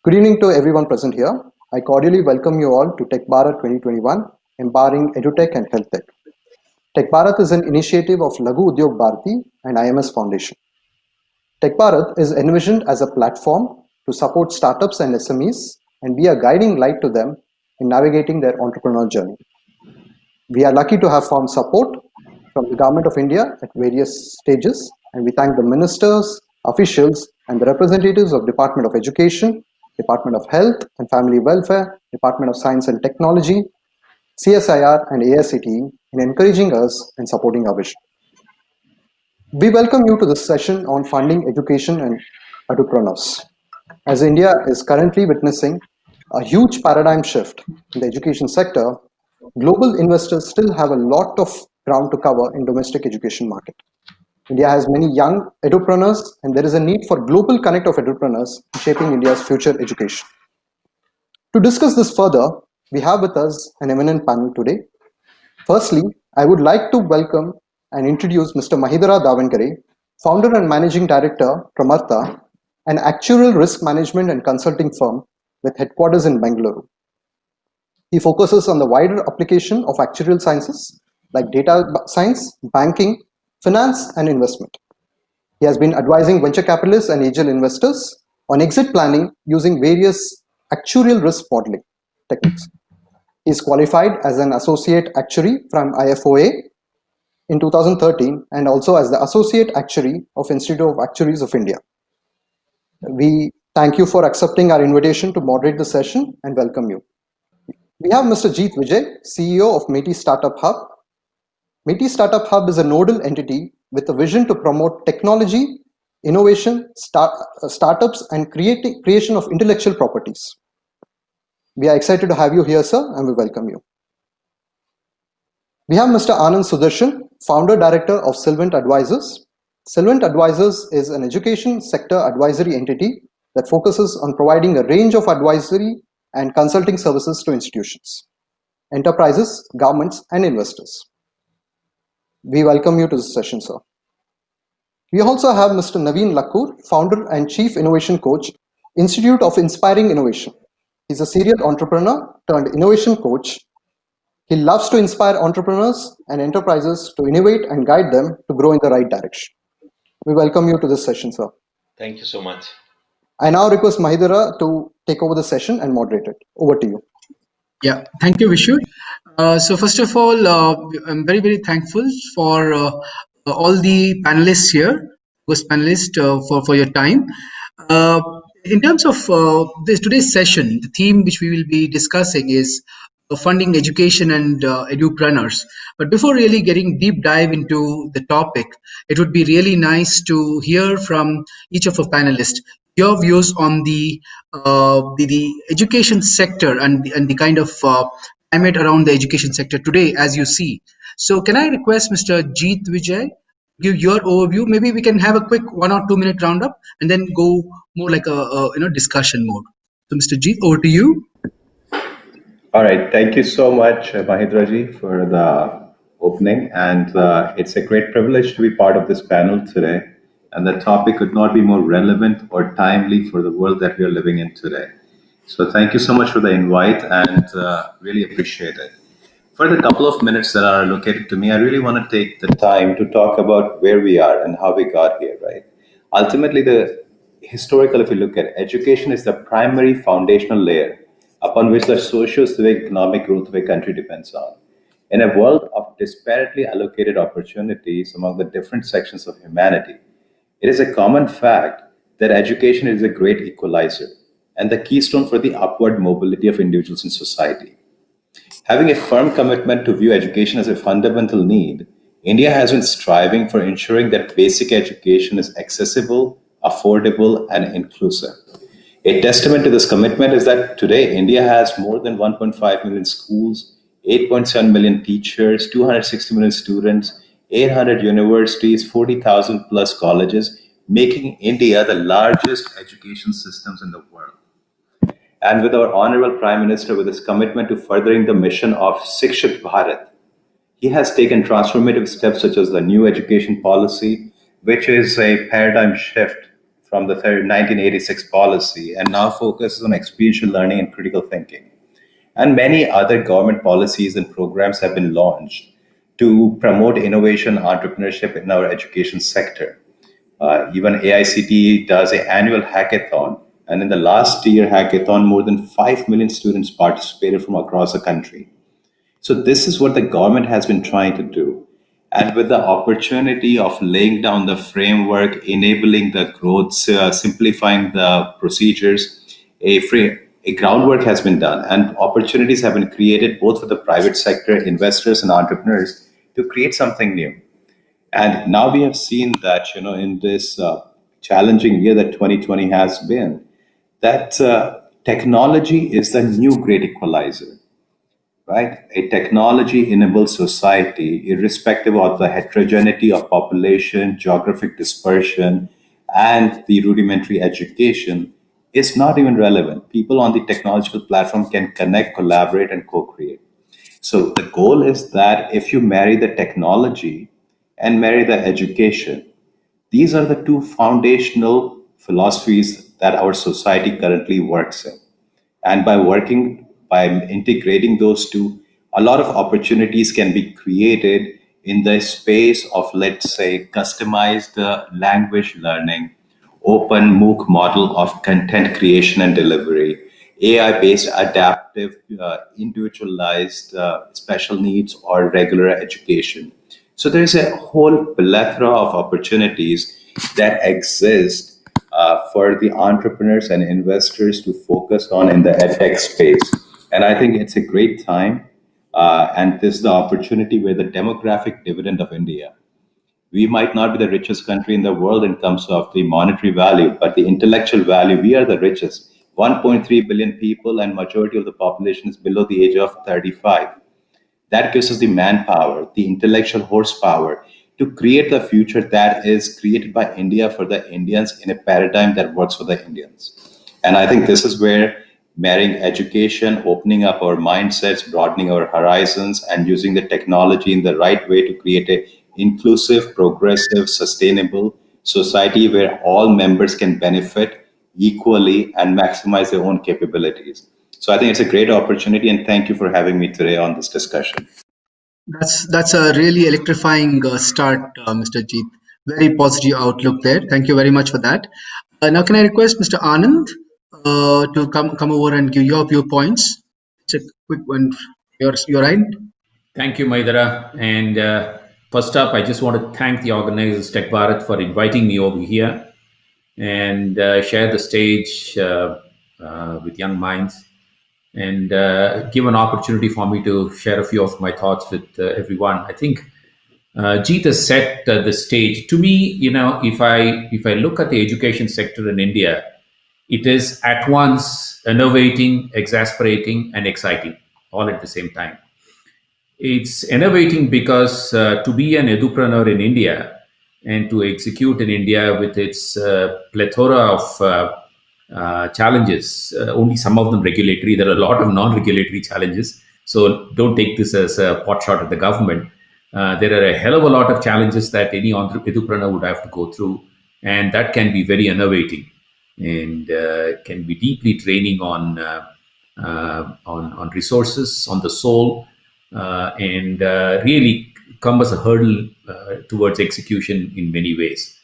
Good evening to everyone present here. I cordially welcome you all to TechBharat 2021, Empowering EduTech and HealthTech. TechBharat is an initiative of Laghu Udyog Bharati and IMS Foundation. TechBharat is envisioned as a platform to support startups and SMEs and be a guiding light to them in navigating their entrepreneurial journey. We are lucky to have found support from the Government of India at various stages, and we thank the ministers, officials, and the representatives of Department of Education, Department of Health and Family Welfare, Department of Science and Technology, CSIR and AICTE in encouraging us and supporting our vision. We welcome you to this session on funding education and Edupreneurs. As India is currently witnessing a huge paradigm shift in the education sector, global investors still have a lot of ground to cover in domestic education market. India has many young edupreneurs, and there is a need for global connect of edupreneurs shaping India's future education. To discuss this further, we have with us an eminent panel today. Firstly, I would like to welcome and introduce Mr. Mahidara Davangare, founder and managing director, Pramartha, an actuarial risk management and consulting firm with headquarters in Bengaluru. He focuses on the wider application of actuarial sciences like data science, banking, finance, and investment. He has been advising venture capitalists and angel investors on exit planning using various actuarial risk modeling techniques. He is qualified as an associate actuary from IFOA in 2013 and also as the associate actuary of Institute of Actuaries of India. We thank you for accepting our invitation to moderate the session and welcome you. We have Mr. Jeet Vijay, CEO of Meti Startup Hub. Meti Startup Hub is a nodal entity with a vision to promote technology, innovation, startups, and creation of intellectual properties. We are excited to have you here, sir, and we welcome you. We have Mr. Anand Sudarshan, founder director of Sylvant Advisors. Sylvant Advisors is an education sector advisory entity that focuses on providing a range of advisory and consulting services to institutions, enterprises, governments, and investors. We welcome you to this session, sir. We also have Mr. Naveen Lakur, founder and chief innovation coach, Institute of Inspiring Innovation. He's a serial entrepreneur turned innovation coach. He loves to inspire entrepreneurs and enterprises to innovate and guide them to grow in the right direction. We welcome you to this session, sir. Thank you so much. I now request Mahidara to take over the session and moderate it. Over to you. Yeah, thank you, Vishu. So first of all, I'm very, very thankful for all the panelists here, host panelists, for your time. In terms of today's session, the theme which we will be discussing is funding education and edupreneurs. But before really getting deep dive into the topic, it would be really nice to hear from each of our panelists your views on the education sector and the kind of climate around the education sector today, as you see. So, can I request Mr. Jeet Vijay give your overview? Maybe we can have a quick 1 or 2 minute roundup and then go more like a discussion mode. So, Mr. Jeet, over to you. All right, thank you so much, Mahidraji, for the opening, and it's a great privilege to be part of this panel today. And the topic could not be more relevant or timely for the world that we are living in today. So thank you so much for the invite, and really appreciate it. For the couple of minutes that are allocated to me, I really want to take the time to talk about where we are and how we got here, right? Ultimately, the historical, if you look at education, is the primary foundational layer upon which the socio-civic economic growth of a country depends on. In a world of disparately allocated opportunities among the different sections of humanity, it is a common fact that education is a great equalizer and the keystone for the upward mobility of individuals in society. Having a firm commitment to view education as a fundamental need, India has been striving for ensuring that basic education is accessible, affordable, and inclusive. A testament to this commitment is that today India has more than 1.5 million schools, 8.7 million teachers, 260 million students, 800 universities, 40,000 plus colleges, making India the largest education systems in the world. And with our Honorable Prime Minister, with his commitment to furthering the mission of Shikshat Bharat, he has taken transformative steps such as the new education policy, which is a paradigm shift from the 1986 policy and now focuses on experiential learning and critical thinking. And many other government policies and programs have been launched to promote innovation entrepreneurship in our education sector. Even AICTE does an annual hackathon. And in the last year hackathon, more than 5 million students participated from across the country. So this is what the government has been trying to do. And with the opportunity of laying down the framework, enabling the growth, simplifying the procedures, a groundwork has been done and opportunities have been created both for the private sector, investors and entrepreneurs to create something new. And now we have seen that, in this challenging year that 2020 has been, that technology is the new great equalizer, right? A technology-enabled society, irrespective of the heterogeneity of population, geographic dispersion, and the rudimentary education, is not even relevant. People on the technological platform can connect, collaborate, and co-create. So the goal is that if you marry the technology and marry the education, these are the two foundational philosophies that our society currently works in. And by integrating those two, a lot of opportunities can be created in the space of, let's say, customized language learning, open MOOC model of content creation and delivery, AI-based adaptive, individualized special needs or regular education. So there's a whole plethora of opportunities that exist for the entrepreneurs and investors to focus on in the edtech space. And I think it's a great time. And this is the opportunity where the demographic dividend of India. We might not be the richest country in the world in terms of the monetary value, but the intellectual value, we are the richest. 1.3 billion people and majority of the population is below the age of 35. That gives us the manpower, the intellectual horsepower to create the future that is created by India for the Indians in a paradigm that works for the Indians. And I think this is where marrying education, opening up our mindsets, broadening our horizons, and using the technology in the right way to create an inclusive, progressive, sustainable society where all members can benefit equally and maximize their own capabilities. So I think it's a great opportunity, and thank you for having me today on this discussion. That's a really electrifying start, Mr. Jeet. Very positive outlook there. Thank you very much for that. Now, can I request Mr. Anand to come over and give your viewpoints? It's a quick one. Your end. Thank you, Maidara. And first up, I just want to thank the organizers, TechBharat, for inviting me over here and share the stage with young minds and give an opportunity for me to share a few of my thoughts with everyone. I think Jeet has set the stage. To me, if I look at the education sector in India, it is at once innovating, exasperating, and exciting all at the same time. It's innovating because to be an edupreneur in India and to execute in India with its plethora of challenges, only some of them regulatory. There are a lot of non-regulatory challenges. So don't take this as a pot shot at the government. There are a hell of a lot of challenges that any edupreneur would have to go through. And that can be very innovating and can be deeply draining on resources, on the soul, and really come as a hurdle towards execution in many ways.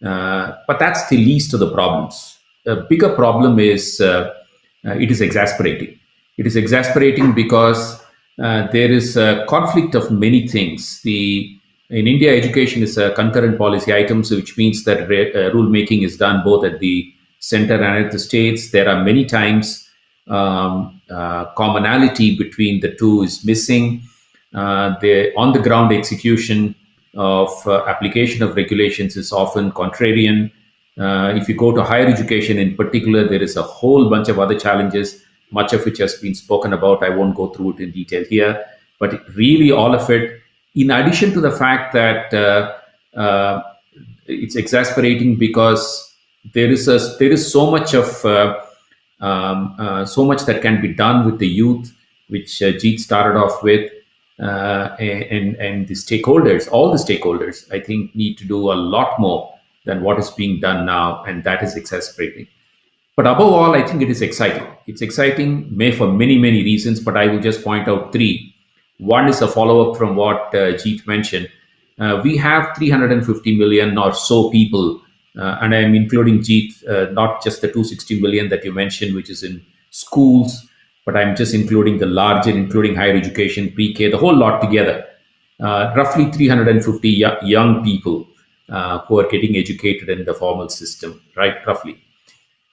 But that's the least of the problems. A bigger problem is it is exasperating. It is exasperating because there is a conflict of many things. In India, education is a concurrent policy items, which means that rule making is done both at the center and at the states. There are many times commonality between the two is missing. The on-the-ground execution of application of regulations is often contrarian. If you go to higher education in particular, there is a whole bunch of other challenges, much of which has been spoken about. I won't go through it in detail here, but really all of it, in addition to the fact that it's exasperating because there is so much of so much that can be done with the youth, which Jeet started off with, and the stakeholders, all the stakeholders, I think, need to do a lot more than what is being done now, and that is exasperating. But above all, I think it is exciting. It's exciting may for many, many reasons, but I will just point out three. One is a follow up from what Jeet mentioned. We have 350 million or so people, and I'm including Jeet, not just the 260 million that you mentioned, which is in schools, but I'm just including the larger, including higher education, pre-K, the whole lot together. Roughly 350 young people who are getting educated in the formal system, right? Roughly.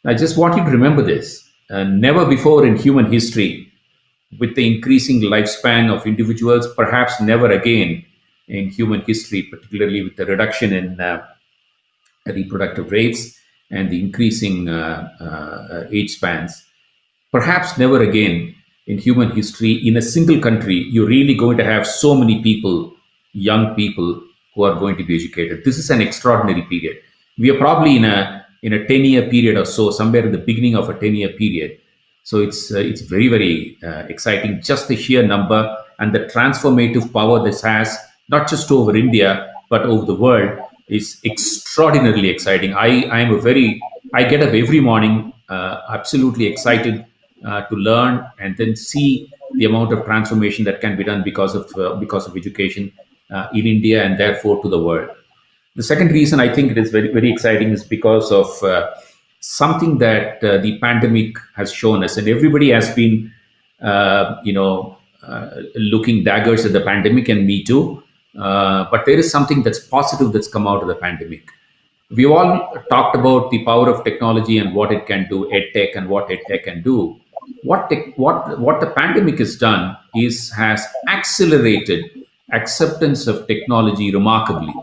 I just want you to remember this. Never before in human history, with the increasing lifespan of individuals, perhaps never again in human history, particularly with the reduction in reproductive rates and the increasing age spans, perhaps never again in human history, in a single country, you're really going to have so many people, young people, who are going to be educated. This is an extraordinary period. We are probably in a 10-year period or so, somewhere in the beginning of a 10-year period. So it's very, very exciting. Just the sheer number and the transformative power this has, not just over India but over the world, is extraordinarily exciting. I get up every morning absolutely excited to learn and then see the amount of transformation that can be done because of education in India and therefore to the world. The second reason I think it is very, very exciting is because of something that the pandemic has shown us, and everybody has been, looking daggers at the pandemic, and me too. But there is something that's positive that's come out of the pandemic. We all talked about the power of technology and what it can do, EdTech and what EdTech can do. What the pandemic has done is has accelerated acceptance of technology remarkably.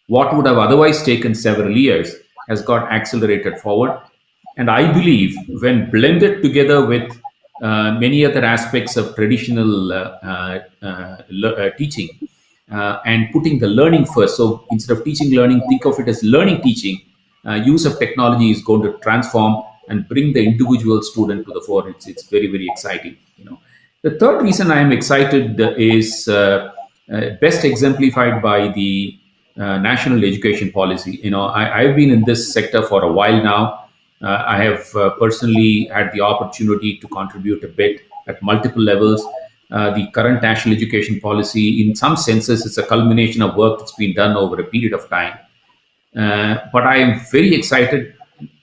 What would have otherwise taken several years has got accelerated forward. And I believe when blended together with many other aspects of traditional teaching and putting the learning first. So instead of teaching learning, think of it as learning teaching. Use of technology is going to transform and bring the individual student to the fore. It's very, very exciting. The third reason I am excited is best exemplified by the national education policy. I've been in this sector for a while now. I have personally had the opportunity to contribute a bit at multiple levels. The current national education policy, in some senses, is a culmination of work that's been done over a period of time. But I am very excited,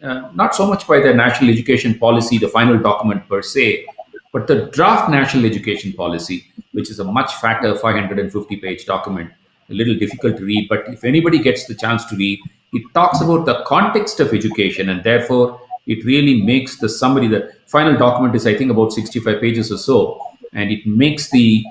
not so much by the national education policy, the final document per se, but the draft national education policy, which is a much fatter 550-page document, a little difficult to read. But if anybody gets the chance to read, it talks about the context of education, and therefore it really makes the summary. The final document is, I think, about 65 pages or so, and it makes the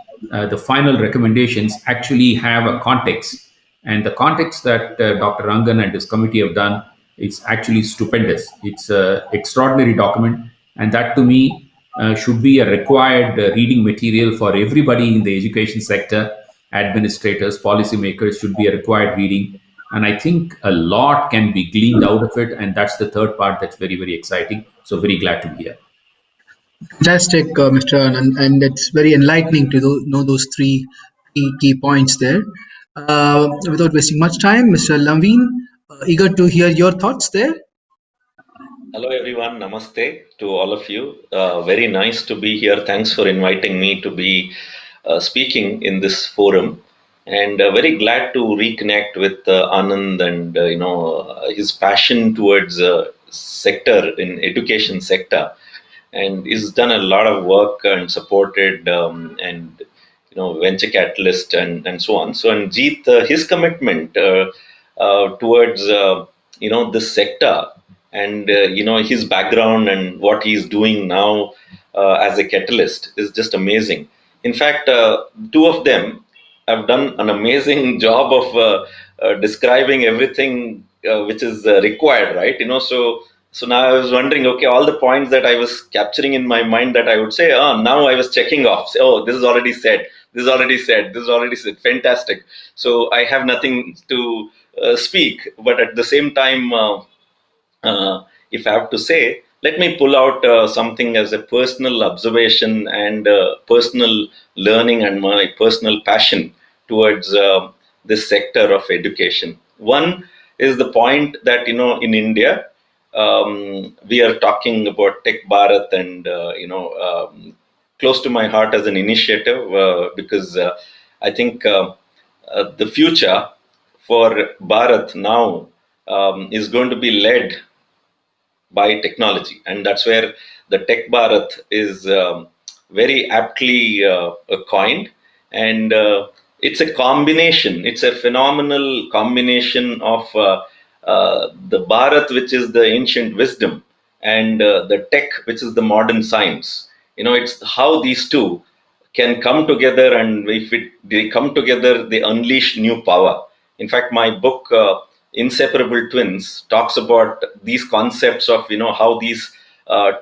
final recommendations actually have a context. And the context that Dr. Rangan and his committee have done is actually stupendous. It's an extraordinary document, and that to me should be a required reading material for everybody in the education sector. Administrators, policymakers should be a required reading. And I think a lot can be gleaned out of it. And that's the third part that's very, very exciting. So very glad to be here. Fantastic, Mr. Anand, and it's very enlightening to know those three key points there. Without wasting much time, Mr. Lamveen, eager to hear your thoughts there. Hello everyone, namaste to all of you. Very nice to be here. Thanks for inviting me to be speaking in this forum, and very glad to reconnect with Anand and his passion towards sector in education sector, and he's done a lot of work and supported and venture catalyst and so on. So, and Jeet, his commitment towards this sector, and his background and what he's doing now as a catalyst is just amazing. In fact, two of them have done an amazing job of describing everything which is required, right? So now I was wondering, okay, all the points that I was capturing in my mind that I would say, now I was checking off. Say, this is already said. This is already said. This is already said. Fantastic. So I have nothing to speak, but at the same time, if I have to say, let me pull out something as a personal observation and personal learning and my personal passion towards this sector of education. One is the point that, in India, we are talking about TechBharat, and close to my heart as an initiative, because I think the future for Bharat now is going to be led by technology, and that's where the Tech Bharat is very aptly coined, and it's a combination. It's a phenomenal combination of the Bharat, which is the ancient wisdom, and the tech, which is the modern science. It's how these two can come together, and if they come together, they unleash new power. In fact, my book, Inseparable Twins, talks about these concepts of how these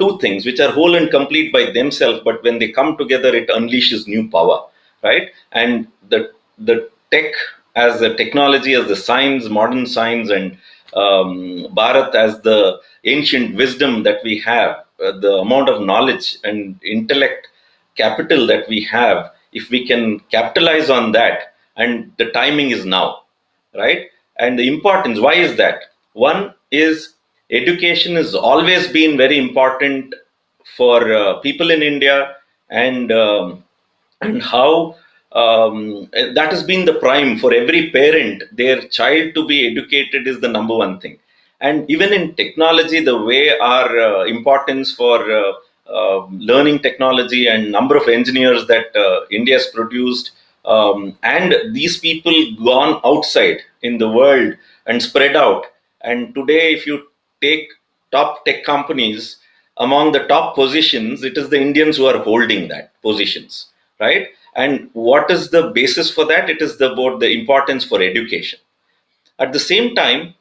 two things, which are whole and complete by themselves, but when they come together, it unleashes new power, right? And the tech as the technology, as the science, modern science, and Bharat as the ancient wisdom that we have, the amount of knowledge and intellect capital that we have, if we can capitalize on that, and the timing is now, right? And the importance, why is that? One is education has always been very important for people in India, and how that has been the prime for every parent. Their child to be educated is the number one thing. And even in technology, the way our importance for learning technology and number of engineers that India has produced, and these people gone outside in the world and spread out. And today, if you take top tech companies, among the top positions, it is the Indians who are holding that positions, right? And what is the basis for that? It is about the importance for education. At the same time,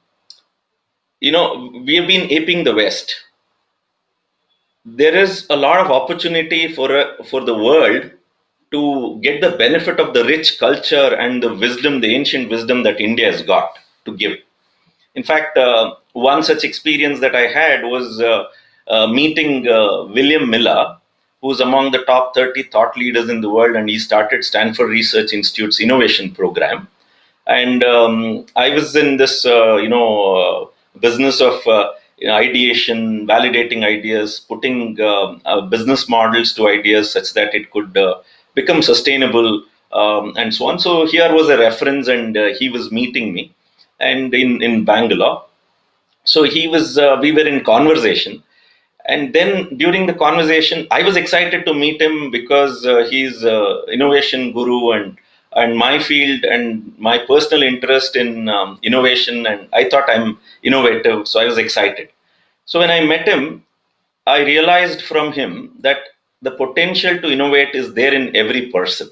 we have been aping the West. There is a lot of opportunity for the world to get the benefit of the rich culture and the wisdom, the ancient wisdom that India has got to give. In fact, one such experience that I had was meeting William Miller, who's among the top 30 thought leaders in the world, and he started Stanford Research Institute's innovation program. And I was in this, business of ideation, validating ideas, putting business models to ideas such that it could become sustainable, and so on. So here was a reference, and he was meeting me, and in Bangalore. So we were in conversation. And then during the conversation, I was excited to meet him because he's innovation guru, and my field and my personal interest in innovation. And I thought I'm innovative, so I was excited. So when I met him, I realized from him that the potential to innovate is there in every person.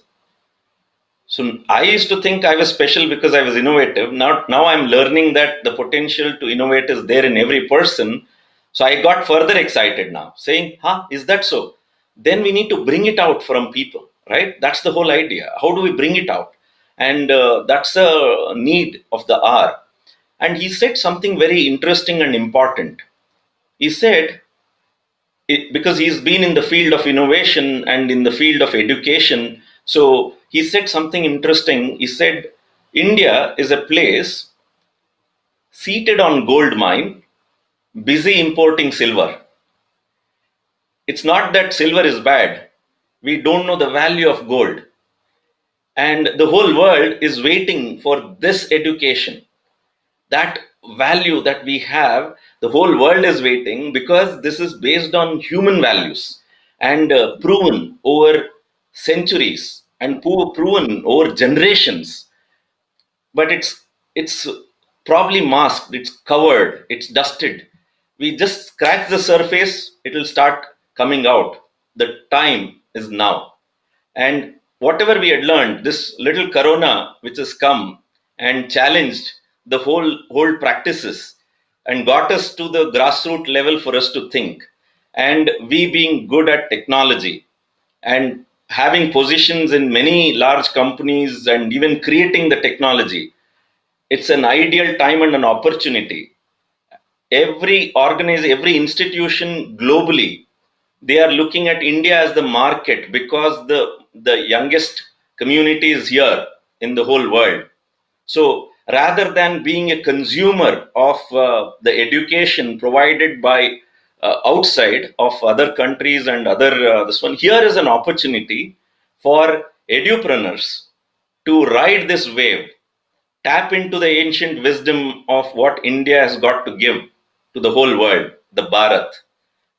So I used to think I was special because I was innovative. Now I'm learning that the potential to innovate is there in every person. So I got further excited now, saying, is that so? Then we need to bring it out from people, right? That's the whole idea. How do we bring it out? And that's a need of the hour. And he said something very interesting and important. He said, because he's been in the field of innovation and in the field of education. So he said something interesting. He said, India is a place seated on gold mine, busy importing silver. It's not that silver is bad. We don't know the value of gold. And the whole world is waiting for this education. That value that we have, the whole world is waiting, because this is based on human values and proven over centuries and proven over generations. But it's probably masked, it's covered, it's dusted. We just scratch the surface, it will start coming out. The time is now. And whatever we had learned, this little corona which has come and challenged the whole practices and got us to the grassroots level for us to think. And we being good at technology and having positions in many large companies and even creating the technology, it's an ideal time and an opportunity. Every organization, every institution globally, they are looking at India as the market, because the youngest community is here in the whole world. So rather than being a consumer of the education provided by outside of other countries and other this one. Here is an opportunity for edupreneurs to ride this wave, tap into the ancient wisdom of what India has got to give to the whole world, the Bharat,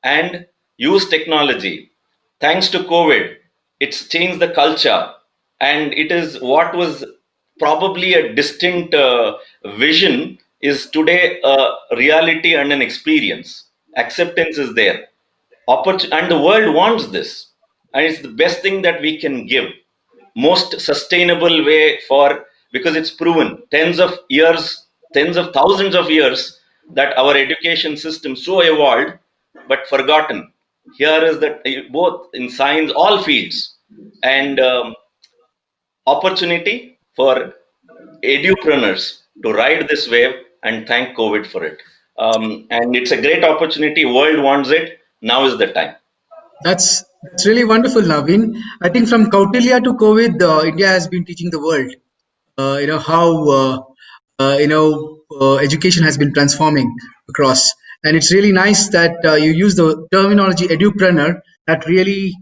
and use technology. Thanks to COVID, it's changed the culture, and it is what was probably a distinct vision is today a reality and an experience. Acceptance is there, and the world wants this, and it's the best thing that we can give, most sustainable way for, because it's proven tens of years, tens of thousands of years, that our education system so evolved but forgotten. Here is that both in science, all fields, and opportunity for edupreneurs to ride this wave and thank COVID for it. And it's a great opportunity. World wants it. Now is the time. That's really wonderful, Naveen. I think from Kautilya to COVID, India has been teaching the world, how education has been transforming across, and it's really nice that you use the terminology edupreneur. That really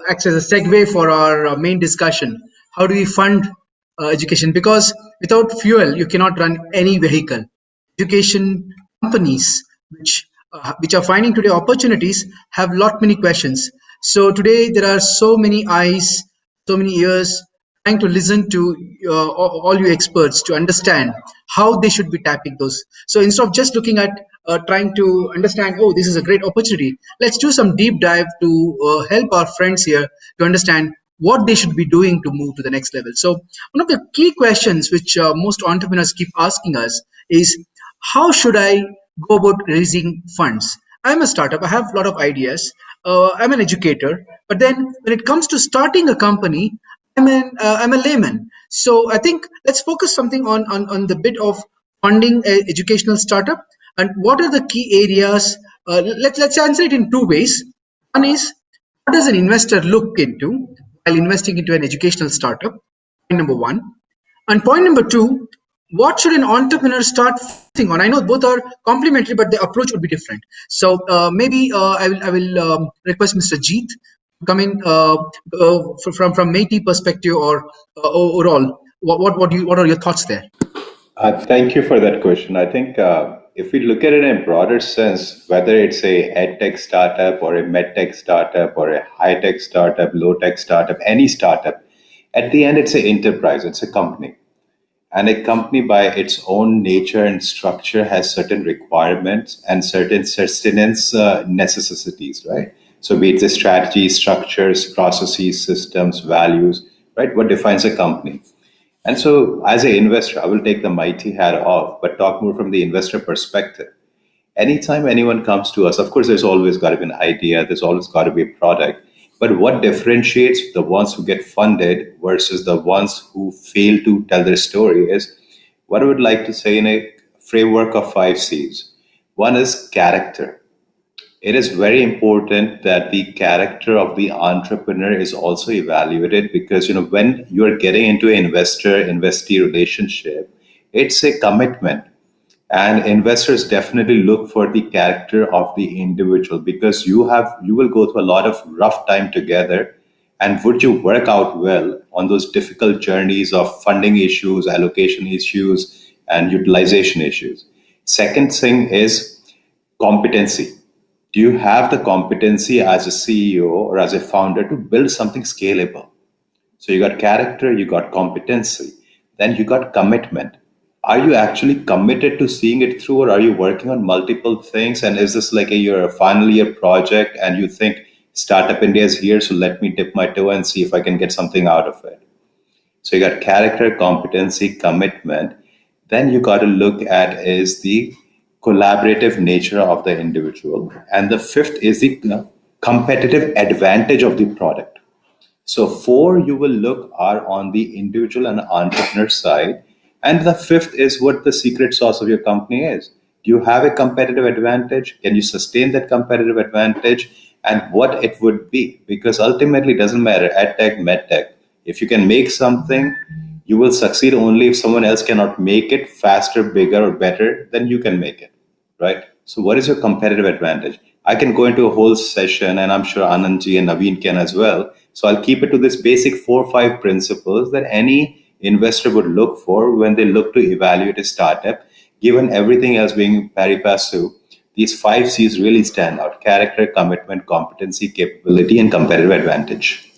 acts as a segue for our main discussion. How do we fund education? Because without fuel, you cannot run any vehicle. Education companies which are finding today opportunities have lot many questions. So today there are so many eyes, so many ears trying to listen to all you experts to understand how they should be tapping those. So instead of just looking at trying to understand, oh, this is a great opportunity, let's do some deep dive to help our friends here to understand what they should be doing to move to the next level. So one of the key questions which most entrepreneurs keep asking us is, how should I go about raising funds? I'm a startup. I have a lot of ideas. I'm an educator, but then when it comes to starting a company, I'm a layman. So I think let's focus something on the bit of funding a educational startup, and what are the key areas. Let's answer it in two ways. One is, what does an investor look into while investing into an educational startup? Point number one. And point number two, what should an entrepreneur start focusing on? I know both are complementary, but the approach would be different. So maybe I will request Mr. Jeet to come in from Métis perspective, or overall. What are your thoughts there? Thank you for that question. I think if we look at it in a broader sense, whether it's a edtech startup or a medtech startup or a high-tech startup, low-tech startup, any startup, at the end, it's an enterprise, it's a company. And a company by its own nature and structure has certain requirements and certain sustenance necessities, right? So be it the strategy, structures, processes, systems, values, right? What defines a company? And so as an investor, I will take the mighty hat off, but talk more from the investor perspective. Anytime anyone comes to us, of course, there's always got to be an idea, there's always got to be a product. But what differentiates the ones who get funded versus the ones who fail to tell their story is what I would like to say in a framework of 5 C's. One is character. It is very important that the character of the entrepreneur is also evaluated, because when you're getting into an investor-investee relationship, it's a commitment. And investors definitely look for the character of the individual, because you will go through a lot of rough time together. And would you work out well on those difficult journeys of funding issues, allocation issues, and utilization issues? Second thing is competency. Do you have the competency as a CEO or as a founder to build something scalable? So you got character, you got competency, then you got commitment. Are you actually committed to seeing it through, or are you working on multiple things? And is this like your final year project and you think Startup India is here, so let me dip my toe and see if I can get something out of it? So you got character, competency, commitment. Then you got to look at is the collaborative nature of the individual. And the fifth is the competitive advantage of the product. So 4 you will look are on the individual and entrepreneur side. And the fifth is what the secret sauce of your company is. Do you have a competitive advantage? Can you sustain that competitive advantage? And what it would be? Because ultimately it doesn't matter, edtech, medtech. If you can make something You will succeed only if someone else cannot make it faster, bigger, or better than you can make it, right? So what is your competitive advantage? I can go into a whole session, and I'm sure Anandji and Naveen can as well. So I'll keep it to this basic 4 or 5 principles that any investor would look for when they look to evaluate a startup. Given everything else being pari passu, these 5 C's really stand out: character, commitment, competency, capability, and competitive advantage.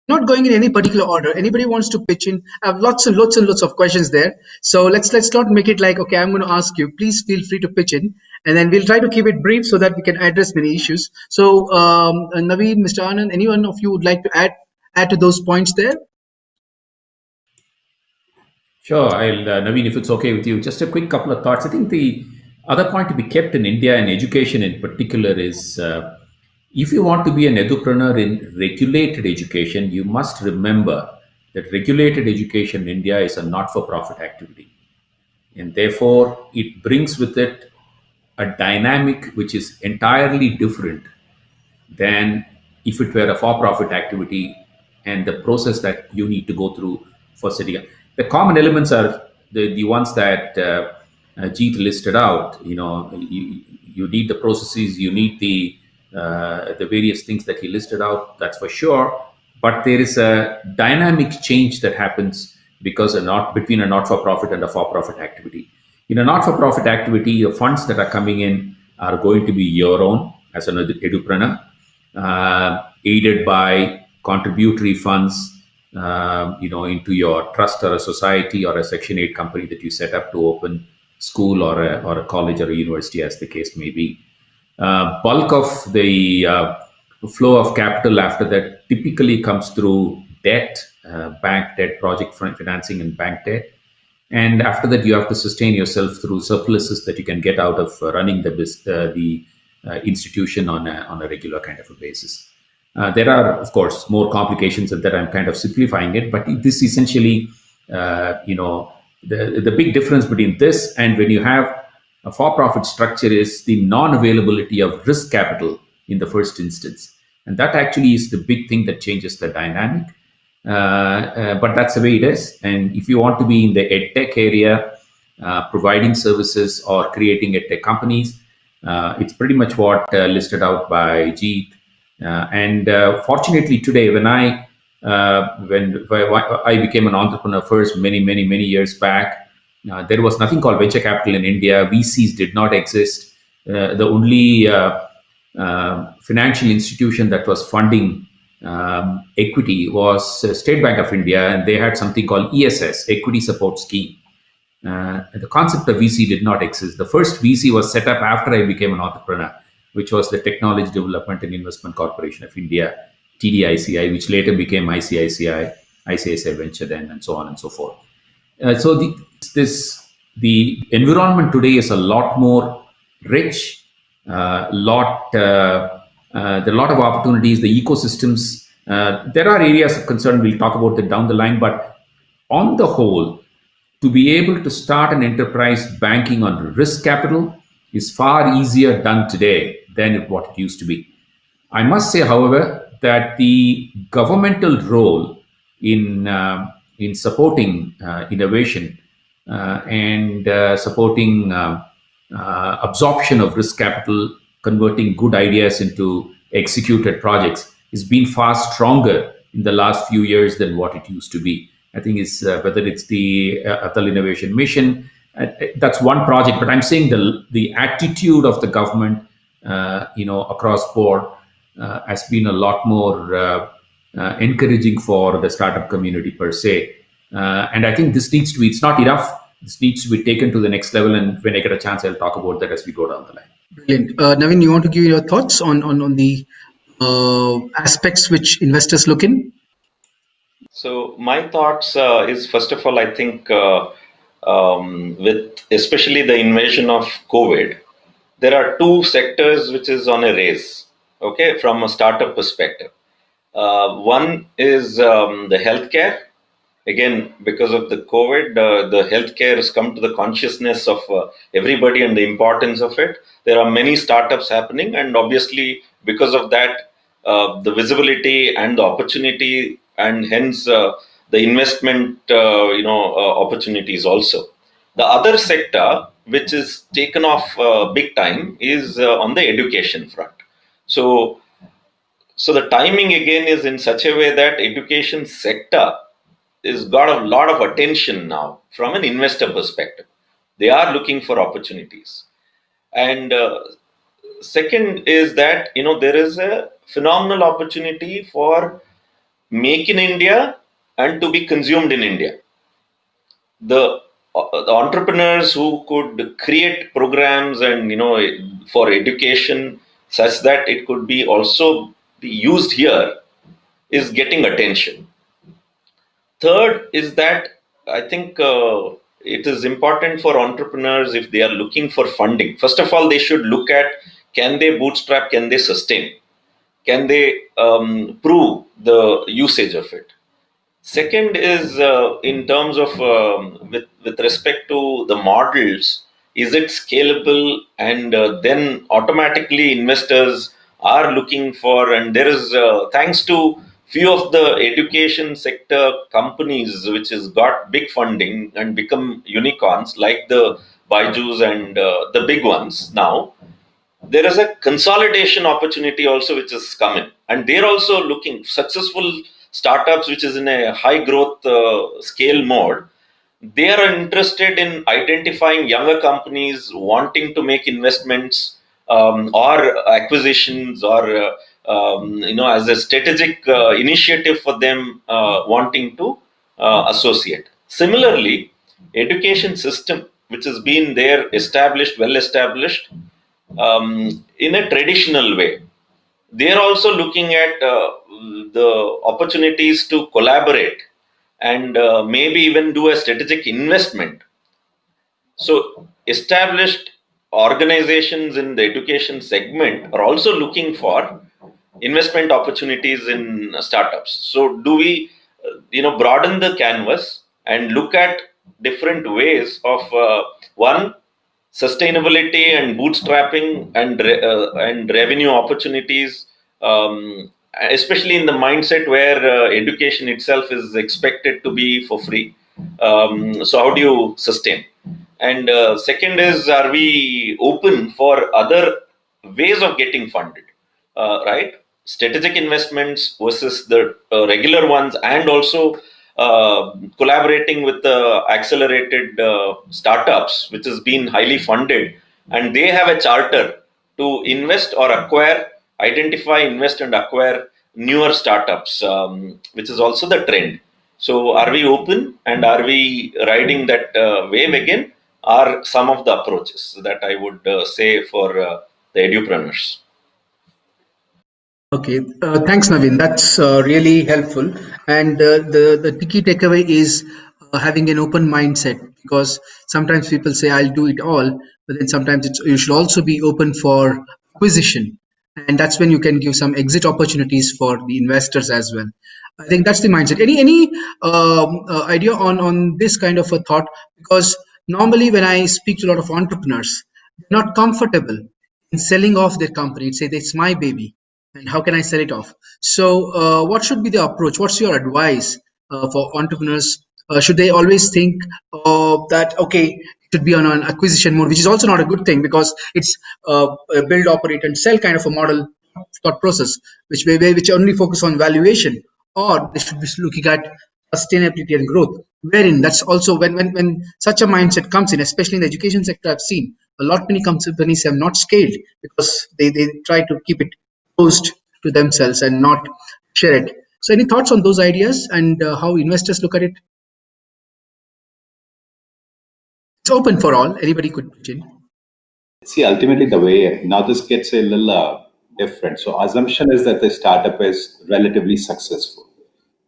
Not going in any particular order. Anybody wants to pitch in? I have lots and lots of questions there. So let's not make it like, okay, I'm going to ask you. Please feel free to pitch in, and then we'll try to keep it brief so that we can address many issues. So Naveen, Mr. Anand, anyone of you would like to add to those points there? Sure, Naveen, if it's okay with you, just a quick couple of thoughts. I think the other point to be kept in India and education in particular is if you want to be an edupreneur in regulated education, you must remember that regulated education in India is a not-for-profit activity. And therefore, it brings with it a dynamic which is entirely different than if it were a for-profit activity and the process that you need to go through for setting up. The common elements are the ones that Jeet listed out. You need the processes, you need the various things that he listed out, that's for sure. But there is a dynamic change that happens because between a not-for-profit and a for-profit activity. In a not-for-profit activity, the funds that are coming in are going to be your own as an edupreneur, aided by contributory funds, into your trust or a society or a Section 8 company that you set up to open school or a college or a university, as the case may be. Bulk of the flow of capital after that typically comes through debt, bank debt, project financing, and bank debt. And after that, you have to sustain yourself through surpluses that you can get out of running the institution on a regular kind of a basis. There are, of course, more complications that I'm kind of simplifying it, but this essentially, the big difference between this and when you have a for-profit structure is the non-availability of risk capital in the first instance. And that actually is the big thing that changes the dynamic. But that's the way it is. And if you want to be in the EdTech area, providing services or creating EdTech companies, it's pretty much what listed out by Jeet. And fortunately today, when I became an entrepreneur first many years back, there was nothing called venture capital in India. VCs did not exist. The only financial institution that was funding equity was State Bank of India, and they had something called ESS, Equity Support Scheme. The concept of VC did not exist. The first VC was set up after I became an entrepreneur, which was the Technology Development and Investment Corporation of India, TDICI, which later became ICICI Venture then, and so on and so forth. So the environment today is a lot more rich, there are a lot of opportunities, the ecosystems. There are areas of concern, we'll talk about it down the line, but on the whole, to be able to start an enterprise banking on risk capital is far easier done today than what it used to be. I must say, however, that the governmental role in supporting innovation and supporting absorption of risk capital, converting good ideas into executed projects, has been far stronger in the last few years than what it used to be. I think it's whether it's the Atal Innovation Mission, that's one project, but I'm saying the attitude of the government, across board, has been a lot more encouraging for the startup community per se. And I think this needs to be, it's not enough. This needs to be taken to the next level. And when I get a chance, I'll talk about that as we go down the line. Brilliant. Naveen, you want to give your thoughts on the aspects which investors look in? So my thoughts is, first of all, I think with especially the invasion of COVID, there are two sectors which is on a race, okay, from a startup perspective. One is the healthcare. Again, because of the COVID, the healthcare has come to the consciousness of everybody and the importance of it. There are many startups happening, and obviously because of that, the visibility and the opportunity, and hence the investment opportunities also. The other sector which is taken off big time is on the education front. So the timing again is in such a way that education sector is got a lot of attention now from an investor perspective. They are looking for opportunities. And second is that there is a phenomenal opportunity for make in India and to be consumed in India. The entrepreneurs who could create programs and for education such that it could be also be used here is getting attention. Third is that I think it is important for entrepreneurs, if they are looking for funding, first of all, they should look at, can they bootstrap, can they sustain, can they prove the usage of it. Second is in terms of with respect to the models, is it scalable, and then automatically investors are looking for, and there is thanks to few of the education sector companies which has got big funding and become unicorns like the Byju's and the big ones now, there is a consolidation opportunity also which is coming, and they're also looking successful startups which is in a high growth scale mode. They are interested in identifying younger companies wanting to make investments or acquisitions, or as a strategic initiative for them wanting to associate. Similarly, education system which has been there established, well established, in a traditional way, they are also looking at the opportunities to collaborate and maybe even do a strategic investment. So established organizations in the education segment are also looking for investment opportunities in startups. So do we broaden the canvas and look at different ways of one, sustainability and bootstrapping and revenue opportunities, especially in the mindset where education itself is expected to be for free. So how do you sustain? And second is, are we open for other ways of getting funded, right? Strategic investments versus the regular ones, and also collaborating with the accelerated startups, which has been highly funded, and they have a charter to invest or acquire, identify, invest, and acquire newer startups, which is also the trend. So, are we open and are we riding that wave again? Are some of the approaches that I would say for the edupreneurs. Okay, thanks, Naveen. That's really helpful. And the key takeaway is having an open mindset, because sometimes people say, I'll do it all, but then sometimes you should also be open for acquisition. And that's when you can give some exit opportunities for the investors as well. I think that's the mindset. Any idea on this kind of a thought? Because normally when I speak to a lot of entrepreneurs, they're not comfortable in selling off their company. They say, it's my baby, and how can I sell it off? So what should be the approach? What's your advice for entrepreneurs? Should they always think that, okay, it should be on an acquisition mode, which is also not a good thing, because it's a build, operate, and sell kind of a model thought process, which only focus on valuation, or they should be looking at sustainability and growth, wherein that's also when such a mindset comes in, especially in the education sector. I've seen a lot many companies have not scaled because they try to keep it closed to themselves and not share it. So any thoughts on those ideas and how investors look at it? It's open for all, anybody could pitch in. See, ultimately, the way now this gets a little different. So, assumption is that the startup is relatively successful,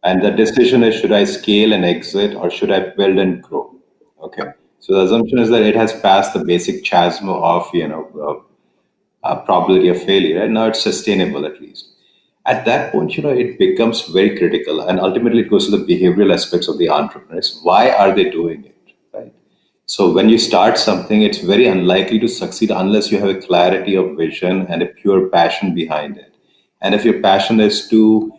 and the decision is, should I scale and exit, or should I build and grow? Okay. So the assumption is that it has passed the basic chasm of probability of failure, and now it's sustainable at least. At that point, it becomes very critical, and ultimately it goes to the behavioral aspects of the entrepreneurs. Why are they doing it, right? So when you start something, it's very unlikely to succeed unless you have a clarity of vision and a pure passion behind it. And if your passion is to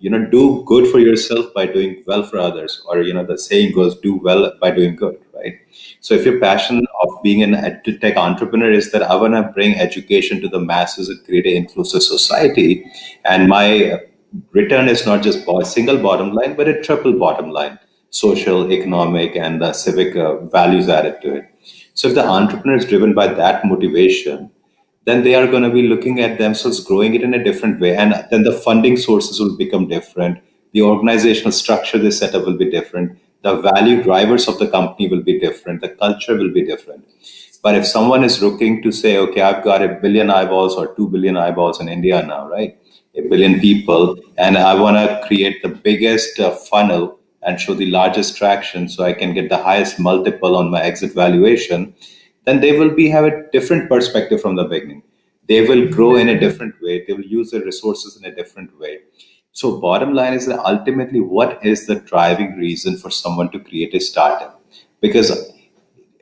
do good for yourself by doing well for others, or the saying goes, do well by doing good, right? So if your passion of being an edutech entrepreneur is that I want to bring education to the masses and create an inclusive society, and my return is not just a single bottom line, but a triple bottom line: social, economic, and civic values added to it. So if the entrepreneur is driven by that motivation, then they are going to be looking at themselves growing it in a different way. And then the funding sources will become different. The organizational structure they set up will be different. The value drivers of the company will be different. The culture will be different. But if someone is looking to say, okay, I've got 1 billion eyeballs or 2 billion eyeballs in India now, right? 1 billion people, and I want to create the biggest funnel and show the largest traction so I can get the highest multiple on my exit valuation, then they will have a different perspective from the beginning. They will grow in a different way. They will use their resources in a different way. So bottom line is that ultimately, what is the driving reason for someone to create a startup? Because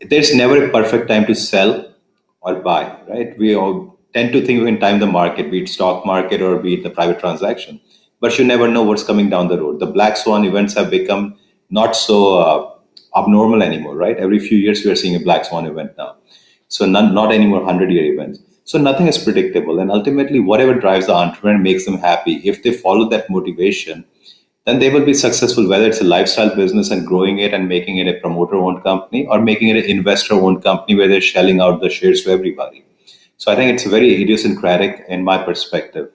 there's never a perfect time to sell or buy, right? We all tend to think we can time the market, be it stock market or be it the private transaction, but you never know what's coming down the road. The black swan events have become not so abnormal anymore, right? Every few years we are seeing a black swan event now. So not anymore 100-year events. So nothing is predictable. And ultimately, whatever drives the entrepreneur makes them happy. If they follow that motivation, then they will be successful, whether it's a lifestyle business and growing it and making it a promoter-owned company, or making it an investor-owned company where they're shelling out the shares to everybody. So I think it's very idiosyncratic in my perspective.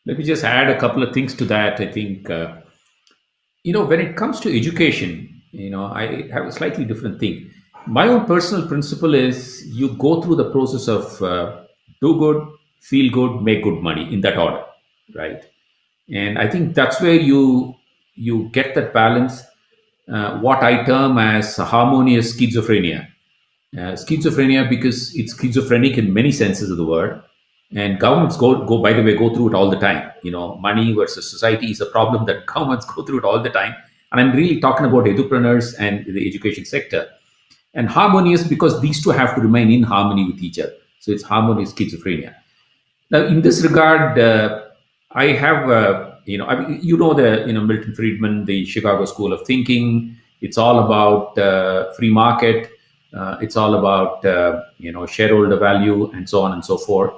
Let me just add a couple of things to that. I think, when it comes to education, I have a slightly different thing. My own personal principle is you go through the process of do good, feel good, make good money, in that order, right? And I think that's where you get that balance, what I term as harmonious schizophrenia. Schizophrenia because it's schizophrenic in many senses of the word, and governments go by the way go through it all the time. Money versus society is a problem that governments go through it all the time, and I'm really talking about edupreneurs and the education sector. And harmonious because these two have to remain in harmony with each other, so it's harmonious schizophrenia. Now, in this regard, I have, the Milton Friedman, the Chicago School of Thinking. It's all about free market. It's all about shareholder value and so on and so forth.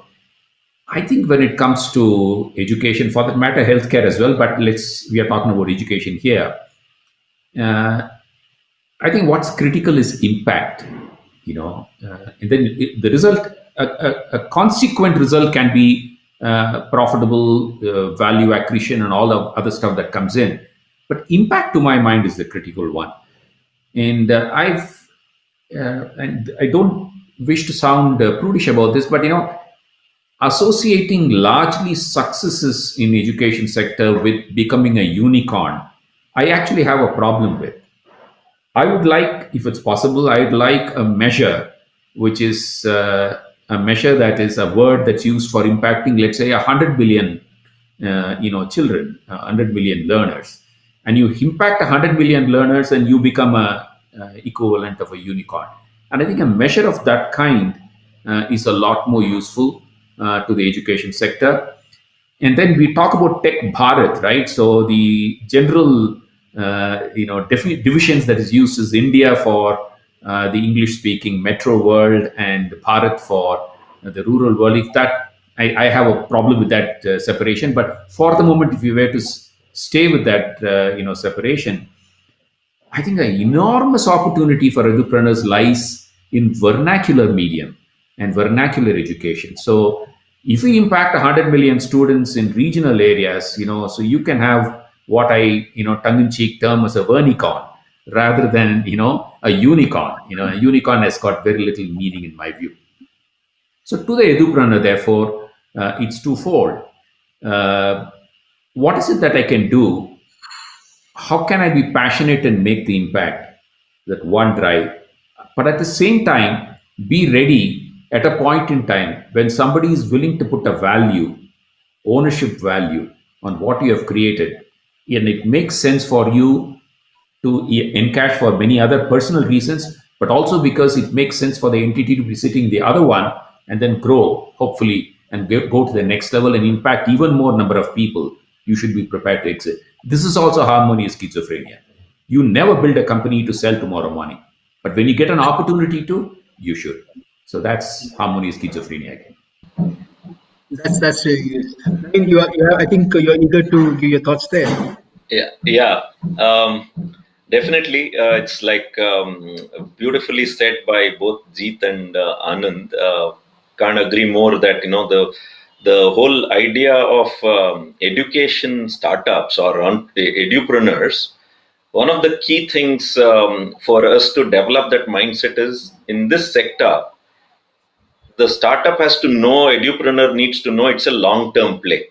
I think when it comes to education, for that matter, healthcare as well, but we are talking about education here. I think what's critical is impact. And then the result, a consequent result can be profitable, value accretion, and all the other stuff that comes in. But impact, to my mind, is the critical one. And and I don't wish to sound prudish about this, but associating largely successes in the education sector with becoming a unicorn, I actually have a problem with. I would like, if it's possible, I'd like a measure which is a measure that is a word that's used for impacting, let's say, 100 billion, children, 100 million learners, and you impact 100 million learners, and you become a equivalent of a unicorn. And I think a measure of that kind is a lot more useful to the education sector. And then we talk about TechBharat, right? So the general divisions that is used is India for the English-speaking metro world, and Bharat for the rural world. If that, I have a problem with that separation. But for the moment, if you were to stay with that, separation, I think an enormous opportunity for edupreneurs lies in vernacular medium and vernacular education. So if we impact 100 million students in regional areas, so you can have what I, tongue-in-cheek term as a vernicorn rather than, a unicorn. A unicorn has got very little meaning in my view. So to the edupreneur, therefore, it's twofold. What is it that I can do? How can I be passionate and make the impact? That one drive. But at the same time, be ready at a point in time when somebody is willing to put a value, ownership value on what you have created, and it makes sense for you to encash for many other personal reasons, but also because it makes sense for the entity to be sitting the other one and then grow, hopefully, and go to the next level and impact even more number of people, you should be prepared to exit. This is also harmonious schizophrenia. You never build a company to sell tomorrow morning, but when you get an opportunity to, you should. So that's harmonious schizophrenia again. That's really good. Naveen, I think you're eager to give your thoughts there. Yeah. Definitely. It's like beautifully said by both Jeet and Anand. Can't agree more that the whole idea of education startups or edupreneurs. One of the key things for us to develop that mindset is in this sector. The startup has to know, edupreneur needs to know it's a long-term play.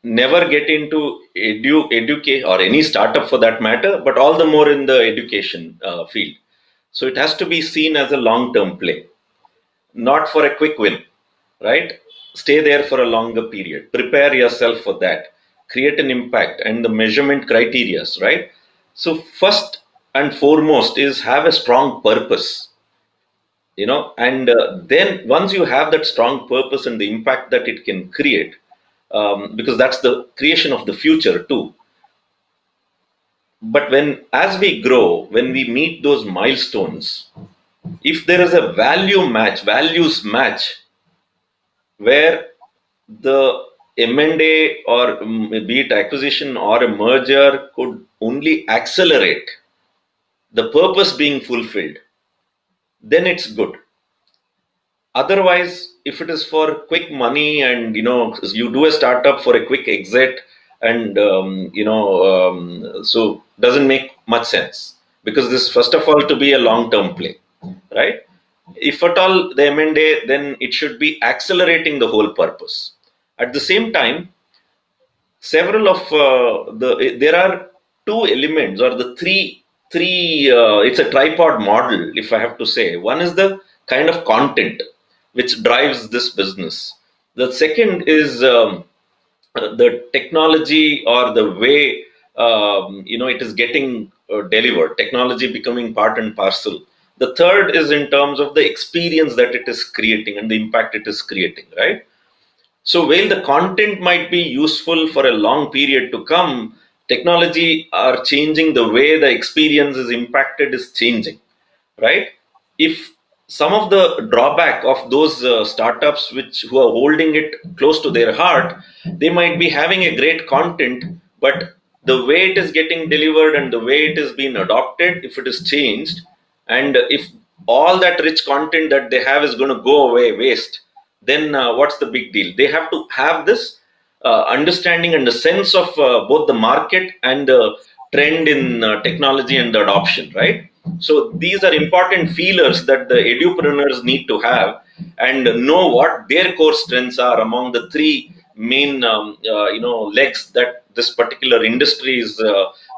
Never get into educate or any startup for that matter, but all the more in the education field. So it has to be seen as a long-term play, not for a quick win, right? Stay there for a longer period. Prepare yourself for that. Create an impact and the measurement criterias, right? So first and foremost is have a strong purpose, and then once you have that strong purpose and the impact that it can create, because that's the creation of the future too. But as we grow, when we meet those milestones, if there is a values match, where the M&A or be it acquisition or a merger could only accelerate the purpose being fulfilled, then it's good. Otherwise, if it is for quick money and you do a startup for a quick exit, and so doesn't make much sense, because this first of all to be a long-term play, right? If at all the M&A, then it should be accelerating the whole purpose. At the same time, several of there are two elements or the three it's a tripod model, if I have to say. One is the kind of content which drives this business. The second is the technology or the way it is getting delivered, technology becoming part and parcel. The third is in terms of the experience that it is creating and the impact it is creating, right? So while the content might be useful for a long period to come, technology are changing the way the experience is impacted is changing, right? If some of the drawback of those startups who are holding it close to their heart, they might be having a great content, but the way it is getting delivered and the way it is being adopted, if it is changed, and if all that rich content that they have is going to go away waste, then what's the big deal? They have to have this understanding and the sense of both the market and the trend in technology and the adoption, right? So these are important feelers that the edupreneurs need to have and know what their core strengths are among the three main legs that this particular industry is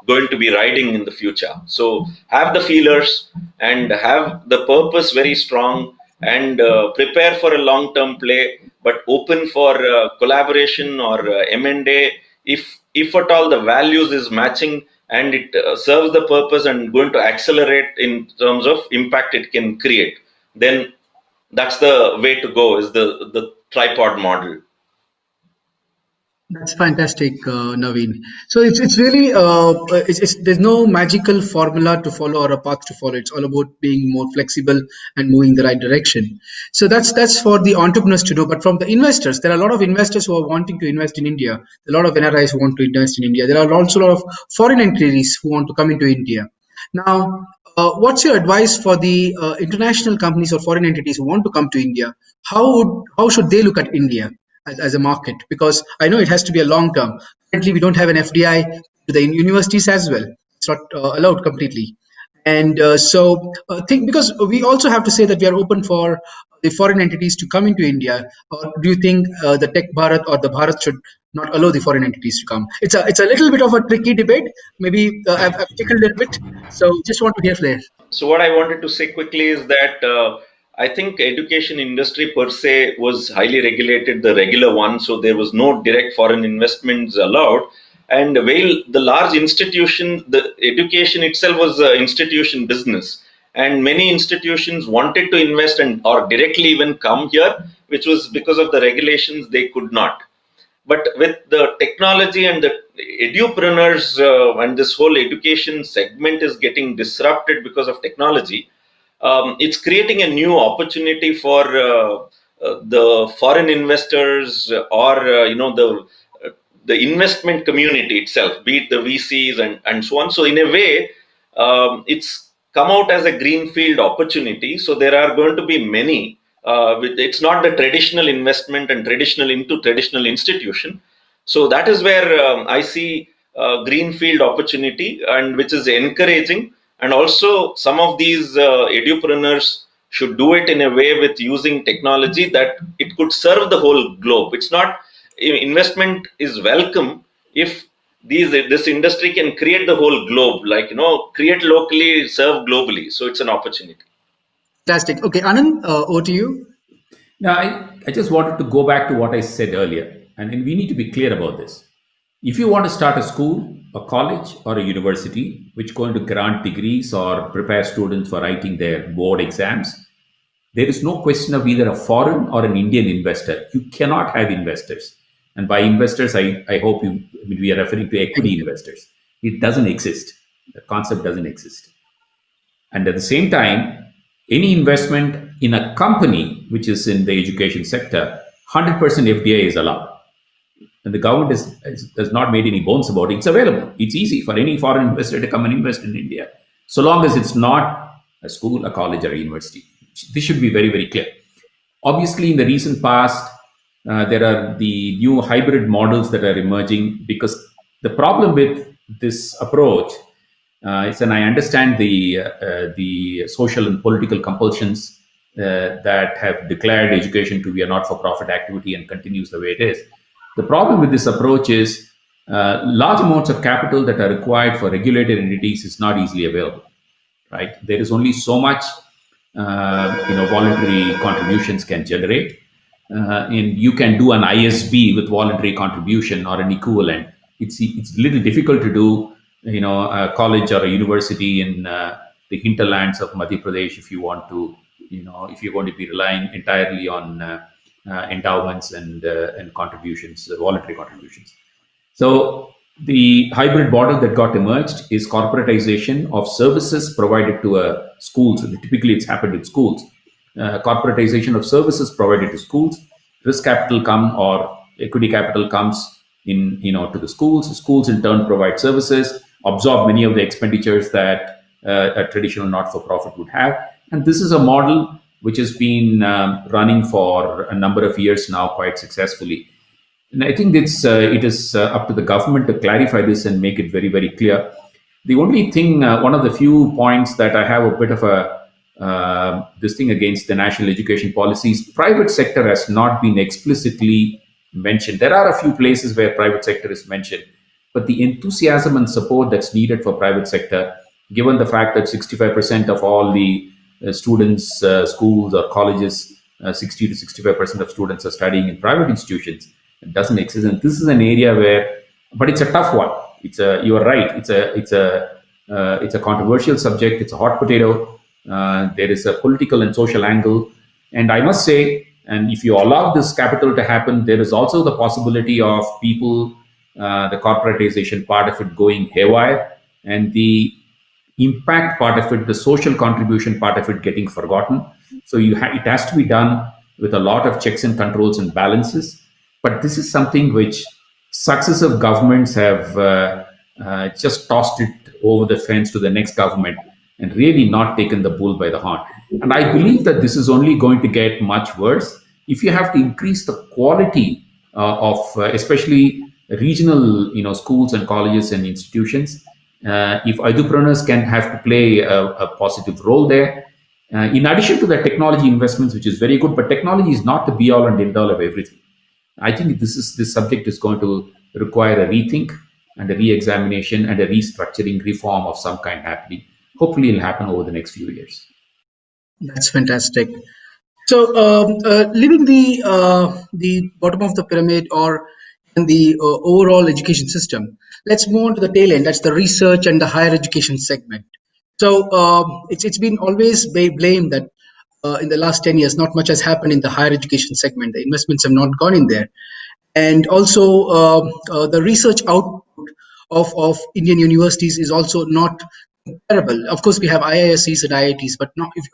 going to be riding in the future. So have the feelers and have the purpose very strong, and prepare for a long-term play, but open for collaboration or M&A if at all the values is matching and it serves the purpose and going to accelerate in terms of impact it can create, then that's the way to go, is the tripod model. That's fantastic, Naveen. So it's really there's no magical formula to follow or a path to follow. It's all about being more flexible and moving the right direction. So that's for the entrepreneurs to do. But from the investors, there are a lot of investors who are wanting to invest in India. A lot of NRIs who want to invest in India. There are also a lot of foreign entities who want to come into India. Now, what's your advice for the international companies or foreign entities who want to come to India? How should they look at India as a market? Because I know it has to be a long term. Currently, we don't have an FDI to the universities as well. It's not allowed completely. And think, because we also have to say that we are open for the foreign entities to come into India. Or do you think the TechBharat or the Bharat should not allow the foreign entities to come? It's a little bit of a tricky debate. Maybe I've tickled it a bit. So just want to hear there. So what I wanted to say quickly is that I think education industry per se was highly regulated, the regular one, so there was no direct foreign investments allowed. And while the large institution, the education itself was an institution business, and many institutions wanted to invest and or directly even come here, which was because of the regulations they could not. But with the technology and the edupreneurs and this whole education segment is getting disrupted because of technology, it's creating a new opportunity for the foreign investors or the investment community itself, be it the VCs and so on. So in a way, it's come out as a greenfield opportunity. So there are going to be many. It's not the traditional investment and traditional institution. So that is where I see greenfield opportunity, and which is encouraging. And also, some of these edupreneurs should do it in a way with using technology that it could serve the whole globe. It's not investment is welcome if this industry can create the whole globe, like create locally, serve globally. So it's an opportunity. Fantastic. Okay, Anand, over to you. Now, I just wanted to go back to what I said earlier, and we need to be clear about this. If you want to start a school, a college, or a university which is going to grant degrees or prepare students for writing their board exams, there is no question of either a foreign or an Indian investor. You cannot have investors. And by investors, I hope we are referring to equity investors. It doesn't exist. The concept doesn't exist. And at the same time, any investment in a company which is in the education sector, 100% FDI is allowed. And the government has not made any bones about it. It's available. It's easy for any foreign investor to come and invest in India, so long as it's not a school, a college, or a university. This should be very, very clear. Obviously, in the recent past, there are the new hybrid models that are emerging, because the problem with this approach is, and I understand the social and political compulsions that have declared education to be a not-for-profit activity and continues the way it is. The problem with this approach is large amounts of capital that are required for regulated entities is not easily available, right? There is only so much voluntary contributions can generate, and you can do an ISB with voluntary contribution or an equivalent. It's a little difficult to do, a college or a university in the hinterlands of Madhya Pradesh if you want to, if you're going to be relying entirely on endowments and contributions, voluntary contributions. So the hybrid model that got emerged is corporatization of services provided to schools. Typically, it's happened in schools. Corporatization of services provided to schools. Risk capital or equity capital comes in, to the schools. Schools in turn provide services, absorb many of the expenditures that a traditional not-for-profit would have. And this is a model which has been running for a number of years now quite successfully. And I think it is up to the government to clarify this and make it very, very clear. The only thing, one of the few points that I have a bit of this thing against the national education policies, private sector has not been explicitly mentioned. There are a few places where private sector is mentioned, but the enthusiasm and support that's needed for private sector, given the fact that 65% of all the students, schools or colleges, 60 to 65% of students are studying in private institutions. It doesn't exist, and this is an area where, but it's a tough one. You are right. It's a controversial subject. It's a hot potato. There is a political and social angle, and I must say, and if you allow this capital to happen, there is also the possibility of people, the corporatization part of it going haywire, and the impact part of it, the social contribution part of it getting forgotten. So it has to be done with a lot of checks and controls and balances. But this is something which successive governments have just tossed it over the fence to the next government and really not taken the bull by the horn. And I believe that this is only going to get much worse if you have to increase the quality of especially regional schools and colleges and institutions. If edupreneurs can have to play a positive role there, in addition to the technology investments, which is very good, but technology is not the be all and end all of everything. I think this subject is going to require a rethink and a re-examination and a restructuring reform of some kind happening. Hopefully, it'll happen over the next few years. That's fantastic. So, leaving the bottom of the pyramid or in the overall education system, let's move on to the tail end. That's the research and the higher education segment. So it's been always blamed that in the last 10 years, not much has happened in the higher education segment. The investments have not gone in there. And also the research output of Indian universities is also not comparable. Of course, we have IISCs and IITs, but not if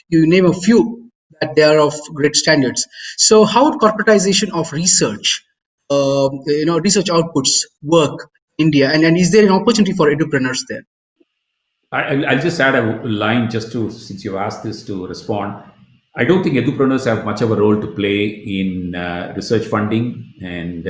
you name a few that they are of great standards. So how would corporatization of research, research outputs work in India, and is there an opportunity for edupreneurs there? I'll just add a line just to, since you asked this, to respond. I don't think edupreneurs have much of a role to play in research funding, and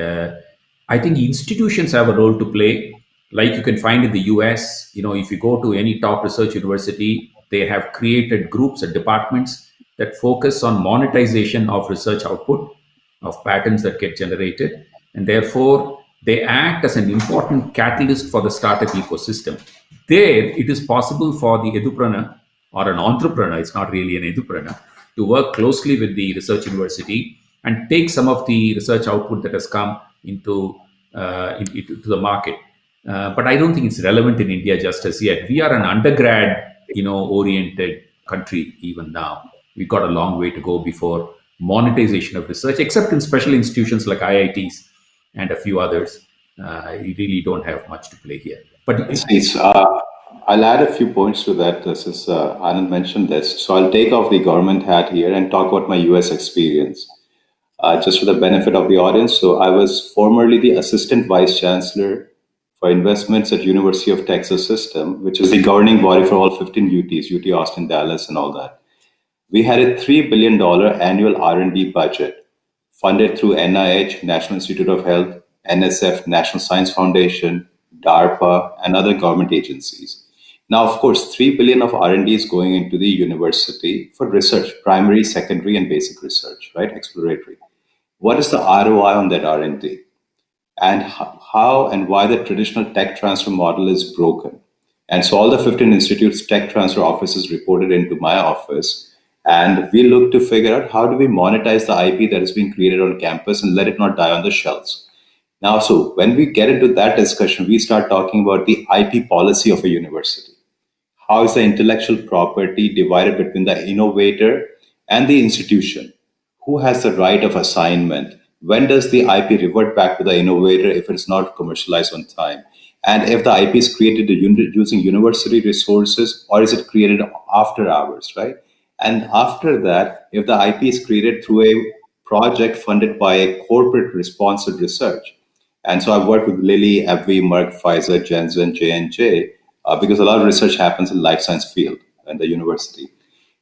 I think institutions have a role to play. Like you can find in the US, if you go to any top research university, they have created groups and departments that focus on monetization of research output, of patents that get generated, and therefore they act as an important catalyst for the startup ecosystem. There, it is possible for the edupreneur or an entrepreneur, it's not really an edupreneur, to work closely with the research university and take some of the research output that has come into the market. But I don't think it's relevant in India just as yet. We are an undergrad, oriented country even now. We've got a long way to go before monetization of research, except in special institutions like IITs and a few others. You really don't have much to play here. But I'll add a few points to that since Anand mentioned this. So I'll take off the government hat here and talk about my US experience, just for the benefit of the audience. So I was formerly the Assistant Vice Chancellor for Investments at University of Texas System, which is the governing body for all 15 UTs, UT Austin, Dallas, and all that. We had a $3 billion annual R&D budget funded through NIH, National Institute of Health, NSF, National Science Foundation, DARPA, and other government agencies. Now, of course, $3 billion of R&D is going into the university for research, primary, secondary, and basic research, right? Exploratory. What is the ROI on that R&D? And how and why the traditional tech transfer model is broken. And so all the 15 institutes' tech transfer offices reported into my office, and we look to figure out how do we monetize the IP that is being created on campus and let it not die on the shelves. Now, so when we get into that discussion, we start talking about the IP policy of a university. How is the intellectual property divided between the innovator and the institution? Who has the right of assignment? When does the IP revert back to the innovator if it's not commercialized on time? And if the IP is created using university resources, or is it created after hours, right? And after that, if the IP is created through a project funded by a corporate sponsored research. And so I've worked with Lilly, AbbVie, Merck, Pfizer, Janssen, J&J, because a lot of research happens in life science field and the university.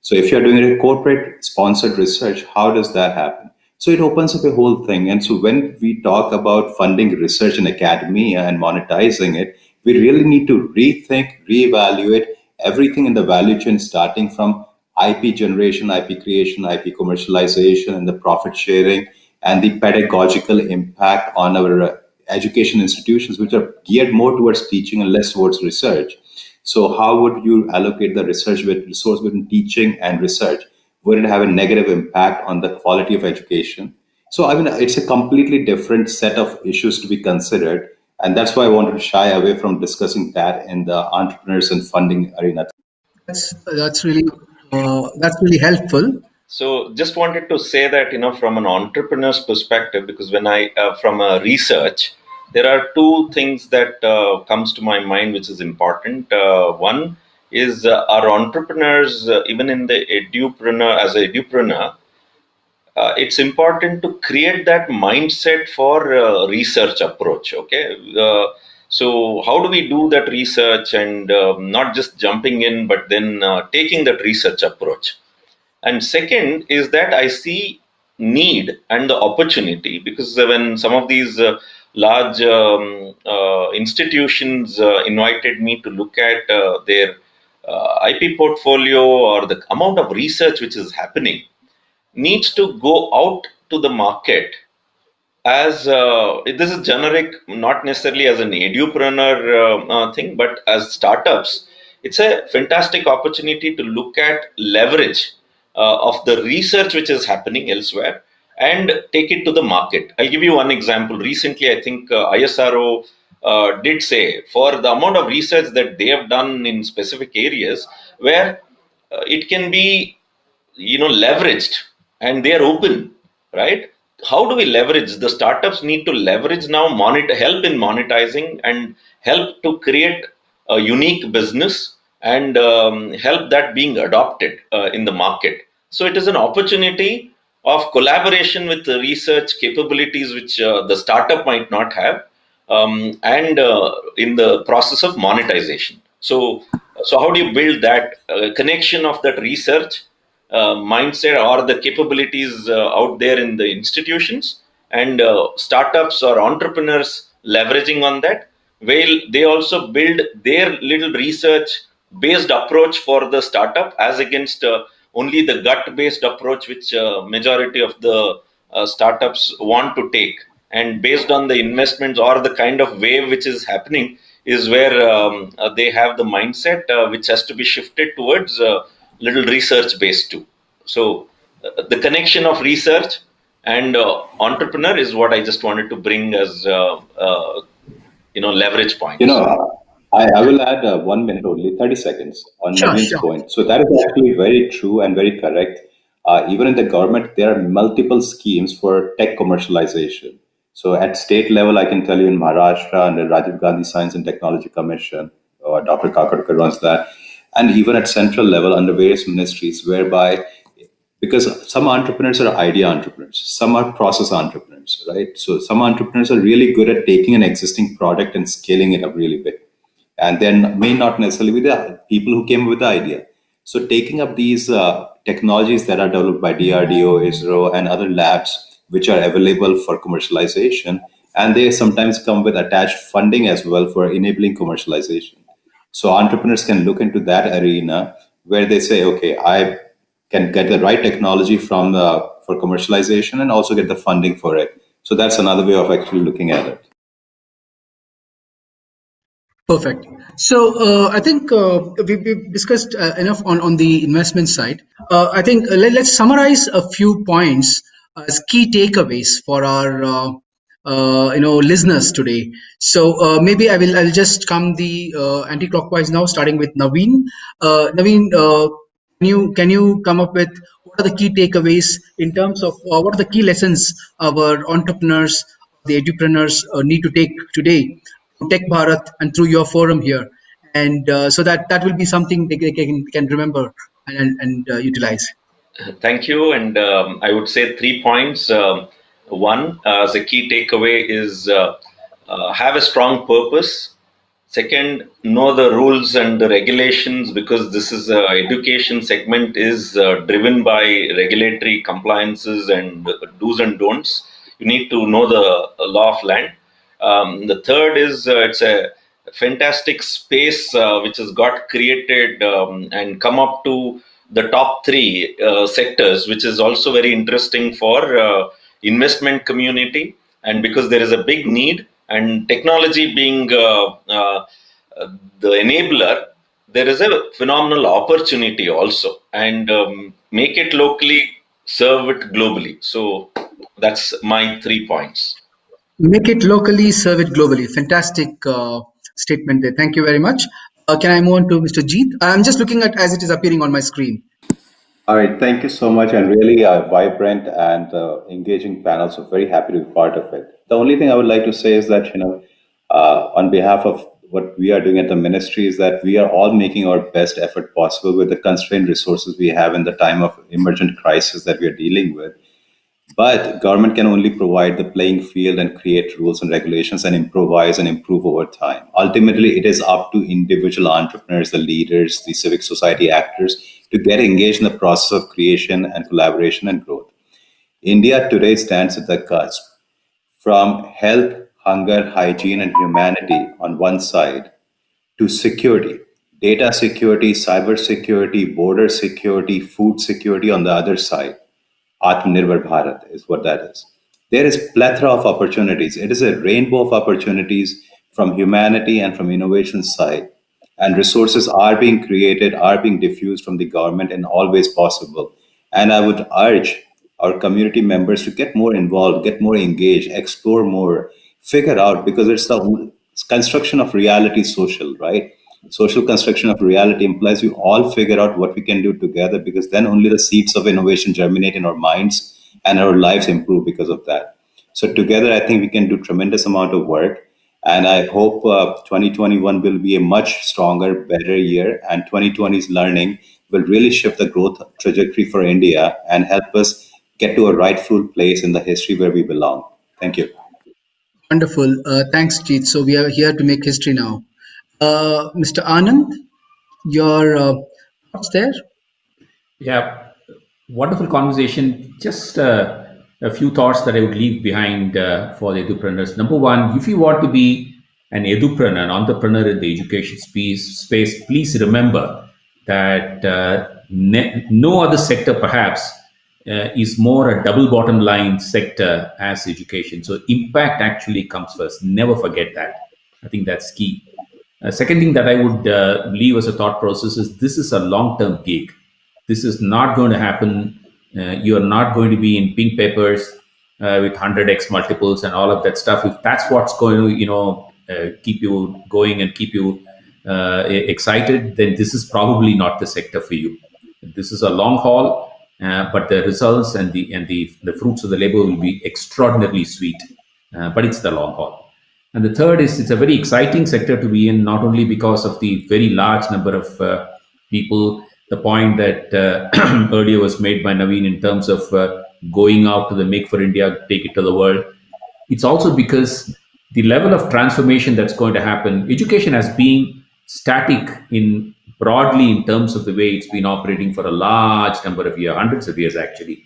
So if you're doing a corporate sponsored research, how does that happen? So it opens up a whole thing. And so when we talk about funding research in academia and monetizing it, we really need to rethink, reevaluate everything in the value chain, starting from IP generation, IP creation, IP commercialization, and the profit sharing, and the pedagogical impact on our education institutions, which are geared more towards teaching and less towards research. So how would you allocate the resource between teaching and research? Would it have a negative impact on the quality of education? So, I mean, it's a completely different set of issues to be considered. And that's why I wanted to shy away from discussing that in the entrepreneurs and funding arena. That's really helpful. So just wanted to say that, from an entrepreneur's perspective, because when from a research, there are two things that comes to my mind, which is important. One is our entrepreneurs, even in the as an edupreneur, it's important to create that mindset for research approach. Okay. So how do we do that research and not just jumping in, but then taking that research approach? And second is that I see need and the opportunity, because when some of these large institutions invited me to look at their IP portfolio or the amount of research which is happening, needs to go out to the market as this is generic, not necessarily as an edupreneur thing, but as startups. It's a fantastic opportunity to look at leverage of the research which is happening elsewhere and take it to the market. I'll give you one example. Recently, I think ISRO did say, for the amount of research that they have done in specific areas where it can be leveraged, and they are open, right? How do we leverage? The startups need to leverage now, help in monetizing, and help to create a unique business, and help that being adopted in the market. So it is an opportunity of collaboration with the research capabilities which the startup might not have, and in the process of monetization. So how do you build that connection of that research mindset or the capabilities out there in the institutions, and startups or entrepreneurs leveraging on that, while they also build their little research based approach for the startup, as against only the gut based approach which majority of the startups want to take, and based on the investments or the kind of wave which is happening, is where they have the mindset which has to be shifted towards little research based too. So the connection of research and entrepreneur is what I just wanted to bring as leverage You points. know, I will add 1 minute only, 30 seconds on Sure, Naveen's sure. point. So that is actually very true and very correct. Even in the government, there are multiple schemes for tech commercialization. So at state level, I can tell you in Maharashtra, under Rajiv Gandhi Science and Technology Commission, Dr. Kakarkar runs that, and even at central level under various ministries, whereby because some entrepreneurs are idea entrepreneurs, some are process entrepreneurs, right? So some entrepreneurs are really good at taking an existing product and scaling it up really big, and then may not necessarily be the people who came up with the idea. So taking up these technologies that are developed by DRDO, ISRO, and other labs which are available for commercialization, and they sometimes come with attached funding as well for enabling commercialization. So entrepreneurs can look into that arena where they say, okay, I can get the right technology from for commercialization and also get the funding for it. So that's another way of actually looking at it. Perfect. So I think we've discussed enough on the investment side. I think let's summarize a few points as key takeaways for our listeners today. So maybe I'll just come the anti-clockwise now, starting with Naveen. Naveen, can you come up with what are the key takeaways in terms of what are the key lessons our entrepreneurs, the edupreneurs need to take today through Tech Bharat and through your forum here, and so that will be something they can remember and utilize. Thank you. And I would say 3 points. One, as a key takeaway, is have a strong purpose. Second, know the rules and the regulations, because this is education segment is driven by regulatory compliances and do's and don'ts. You need to know the law of land. The third is it's a fantastic space which has got created and come up to the top three sectors, which is also very interesting for investment community, and because there is a big need, and technology being the enabler, there is a phenomenal opportunity also, and make it locally, serve it globally. So that's my 3 points. Make it locally, serve it globally. Fantastic statement there. Thank you very much. Can I move on to Mr. Jeet? I'm just looking at as it is appearing on my screen. All right, thank you so much, and really vibrant and engaging panel. So very happy to be part of it. The only thing I would like to say is that on behalf of what we are doing at the ministry, is that we are all making our best effort possible with the constrained resources we have in the time of emergent crisis that we are dealing with. But government can only provide the playing field and create rules and regulations and improvise and improve over time. Ultimately, it is up to individual entrepreneurs, the leaders, the civic society actors to get engaged in the process of creation and collaboration and growth. India today stands at the cusp from health, hunger, hygiene, and humanity on one side to security, data security, cyber security, border security, food security on the other side. Atmanirbhar Bharat is what that is. There is plethora of opportunities. It is a rainbow of opportunities from humanity and from innovation side. And resources are being created, are being diffused from the government in all ways possible. And I would urge our community members to get more involved, get more engaged, explore more, figure out, because it's the construction of reality social, right? Social construction of reality implies we all figure out what we can do together, because then only the seeds of innovation germinate in our minds and our lives improve because of that. So together, I think we can do tremendous amount of work. And I hope 2021 will be a much stronger, better year. And 2020's learning will really shift the growth trajectory for India and help us get to a rightful place in the history where we belong. Thank you. Wonderful. Thanks, Jeet. So we are here to make history now. Mr. Anand, your thoughts there? Yeah, wonderful conversation. Just a few thoughts that I would leave behind for the edupreneurs. Number one, if you want to be an edupreneur, an entrepreneur in the education space, please remember that no other sector perhaps is more a double bottom line sector as education. So impact actually comes first. Never forget that. I think that's key. Second thing that I would leave as a thought process is this is a long-term gig. This is not going to happen. You are not going to be in pink papers with 100x multiples and all of that stuff. If that's what's going to, keep you going and keep you excited, then this is probably not the sector for you. This is a long haul, but the results and the fruits of the labor will be extraordinarily sweet. But it's the long haul. And the third is it's a very exciting sector to be in, not only because of the very large number of people. The point that earlier was made by Naveen in terms of going out to the Make for India, take it to the world. It's also because the level of transformation that's going to happen. Education has been static in broadly in terms of the way it's been operating for a large number of years, hundreds of years actually.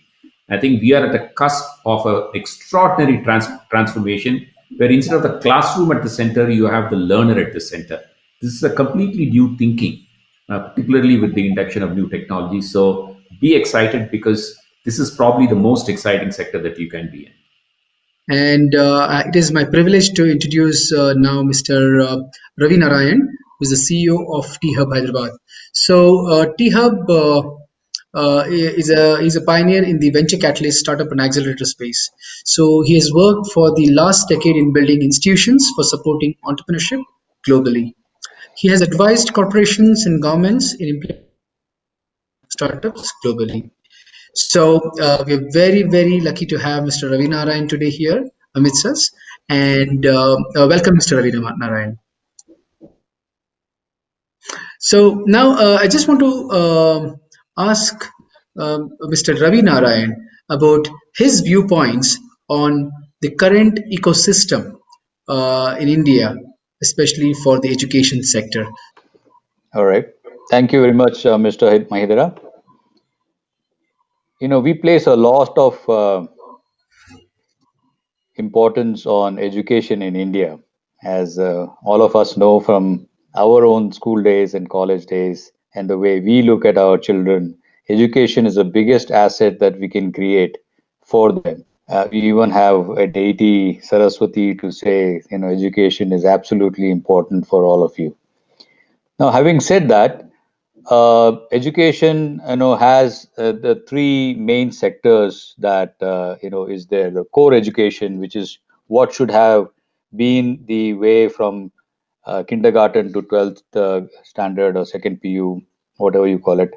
I think we are at the cusp of an extraordinary transformation where instead of the classroom at the center, you have the learner at the center. This is a completely new thinking, particularly with the induction of new technology. So be excited, because this is probably the most exciting sector that you can be in. And it is my privilege to introduce now Mr. Ravi Narayan, who is the CEO of T-Hub Hyderabad. So T-Hub is a pioneer in the venture catalyst, startup and accelerator space. So he has worked for the last decade in building institutions for supporting entrepreneurship globally. He has advised corporations and governments in implementing startups globally. So we're very, very lucky to have Mr. Ravi Narayan today here amidst us. And welcome, Mr. Ravi Narayan. So now I just want to ask Mr. Ravi Narayan about his viewpoints on the current ecosystem in India, especially for the education sector. All right. Thank you very much, Mr. Mahindra. We place a lot of importance on education in India, as all of us know from our own school days and college days, and the way we look at our children. Education is the biggest asset that we can create for them. We even have a deity, Saraswati, to say, education is absolutely important for all of you. Now, having said that, education, has the three main sectors that is there. The core education, which is what should have been the way from kindergarten to 12th standard or second PU, whatever you call it,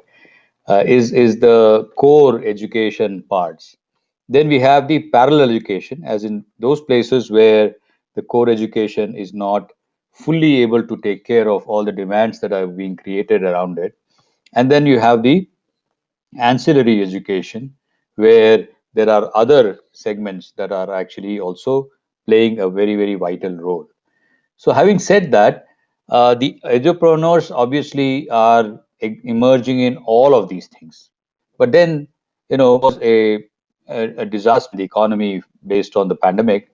is the core education parts. Then we have the parallel education, as in those places where the core education is not fully able to take care of all the demands that are being created around it. And then you have the ancillary education, where there are other segments that are actually also playing a very, very vital role. So having said that, the edupreneurs obviously are emerging in all of these things. But then, was a disaster in the economy based on the pandemic.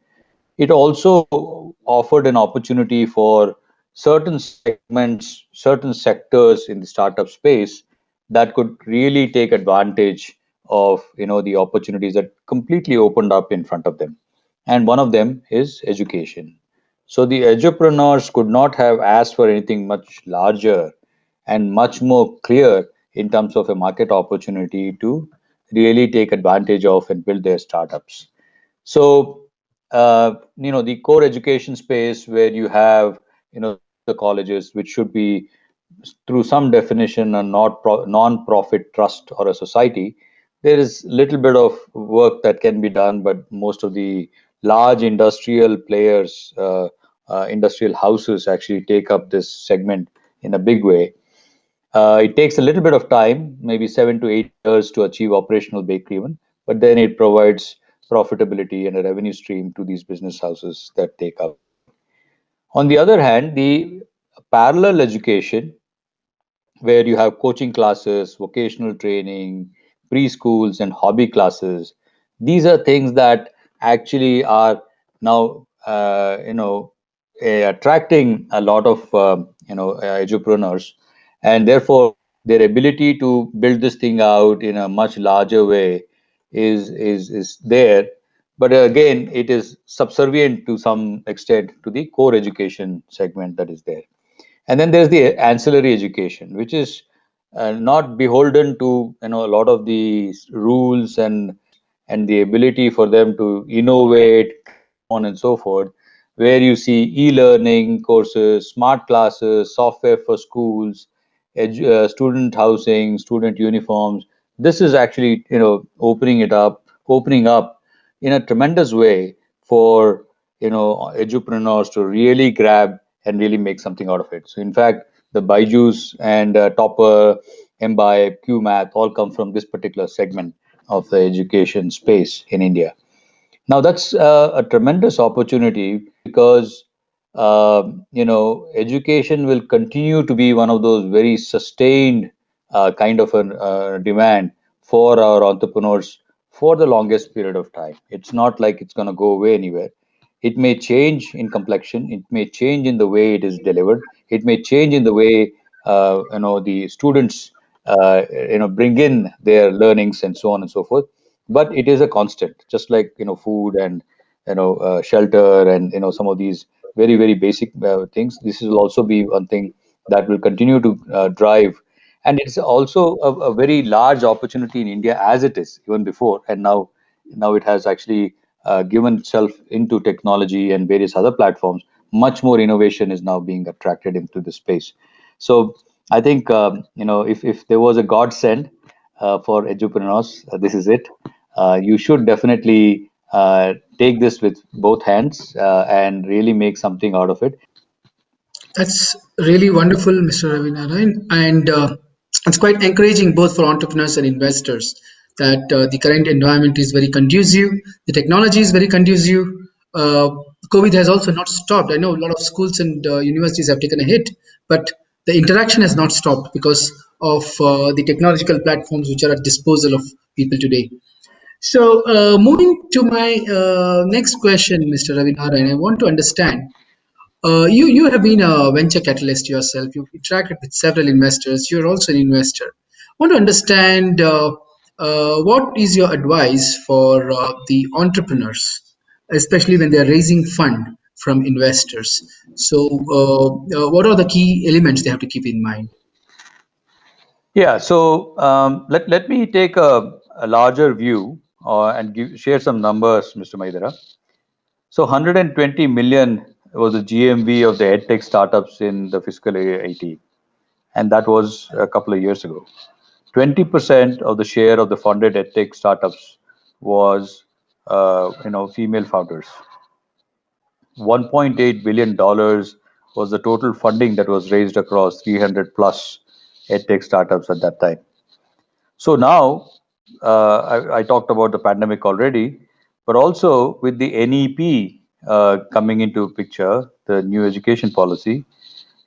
It also offered an opportunity for certain segments, certain sectors in the startup space that could really take advantage of the opportunities that completely opened up in front of them. And one of them is education. So the edupreneurs could not have asked for anything much larger and much more clear in terms of a market opportunity to really take advantage of and build their startups. So the core education space where you have, the colleges, which should be through some definition a non-profit trust or a society. There is little bit of work that can be done, but most of the large industrial players, industrial houses actually take up this segment in a big way. It takes a little bit of time, maybe 7 to 8 years to achieve operational break-even, but then it provides profitability and a revenue stream to these business houses that take up. On the other hand, the parallel education, where you have coaching classes, vocational training, preschools, and hobby classes. These are things that actually are now, attracting a lot of, edupreneurs, and therefore their ability to build this thing out in a much larger way is there. But again, it is subservient to some extent to the core education segment that is there. And then there's the ancillary education, which is not beholden to a lot of the rules and the ability for them to innovate, on and so forth, where you see e-learning courses, smart classes, software for schools, student housing, student uniforms. This is actually opening up in a tremendous way for edupreneurs to really grab and really make something out of it. So in fact, the Byju's and Topper, Mbibe, QMath all come from this particular segment of the education space in India. Now that's a tremendous opportunity because education will continue to be one of those very sustained kind of a demand for our entrepreneurs for the longest period of time. It's not like it's going to go away anywhere. It may change in complexion. It may change in the way it is delivered. It may change in the way the students bring in their learnings and so on and so forth. But it is a constant, just like food and shelter and some of these very basic things. This will also be one thing that will continue to drive, and it's also a very large opportunity in India as it is even before, and now it has actually given itself into technology and various other platforms. Much more innovation is now being attracted into the space. So I think if there was a godsend for edupreneurs, this is it. You should definitely take this with both hands and really make something out of it. That's really wonderful, Mr. Ravinarayan, and it's quite encouraging both for entrepreneurs and investors that the current environment is very conducive, the technology is very conducive. Uh, COVID has also not stopped. I know a lot of schools and universities have taken a hit, but the interaction has not stopped because of the technological platforms which are at disposal of people today. So, moving to my next question, Mr. Ravinarayan, I want to understand you have been a venture capitalist yourself. You've interacted with several investors. You're also an investor. I want to understand what is your advice for the entrepreneurs, especially when they're raising fund from investors. So, what are the key elements they have to keep in mind? Yeah, so let me take a larger view and share some numbers, Mr. Maidara. So 120 million was the GMV of the EdTech startups in the fiscal year 18, and that was a couple of years ago. 20% of the share of the funded EdTech startups was, female founders. $1.8 billion was the total funding that was raised across 300 plus EdTech startups at that time. So now, I talked about the pandemic already, but also with the NEP coming into picture, the new education policy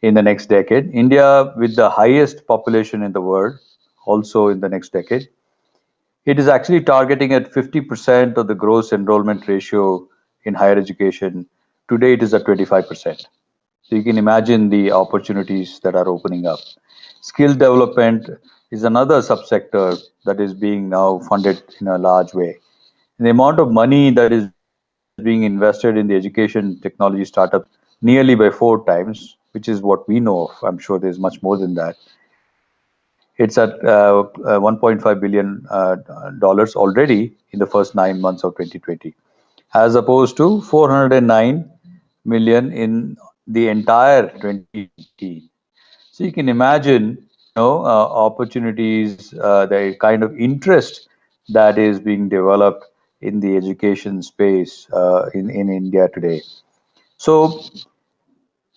in the next decade, India with the highest population in the world, also in the next decade, it is actually targeting at 50% of the gross enrollment ratio in higher education. Today, it is at 25%. So you can imagine the opportunities that are opening up. Skill development is another subsector that is being now funded in a large way. And the amount of money that is being invested in the education technology startup nearly by 4 times, which is what we know of. I'm sure there's much more than that. It's at $1.5 billion already in the first 9 months of 2020. as opposed to 409 million in the entire 2018. So you can imagine, opportunities, the kind of interest that is being developed in the education space in India today. So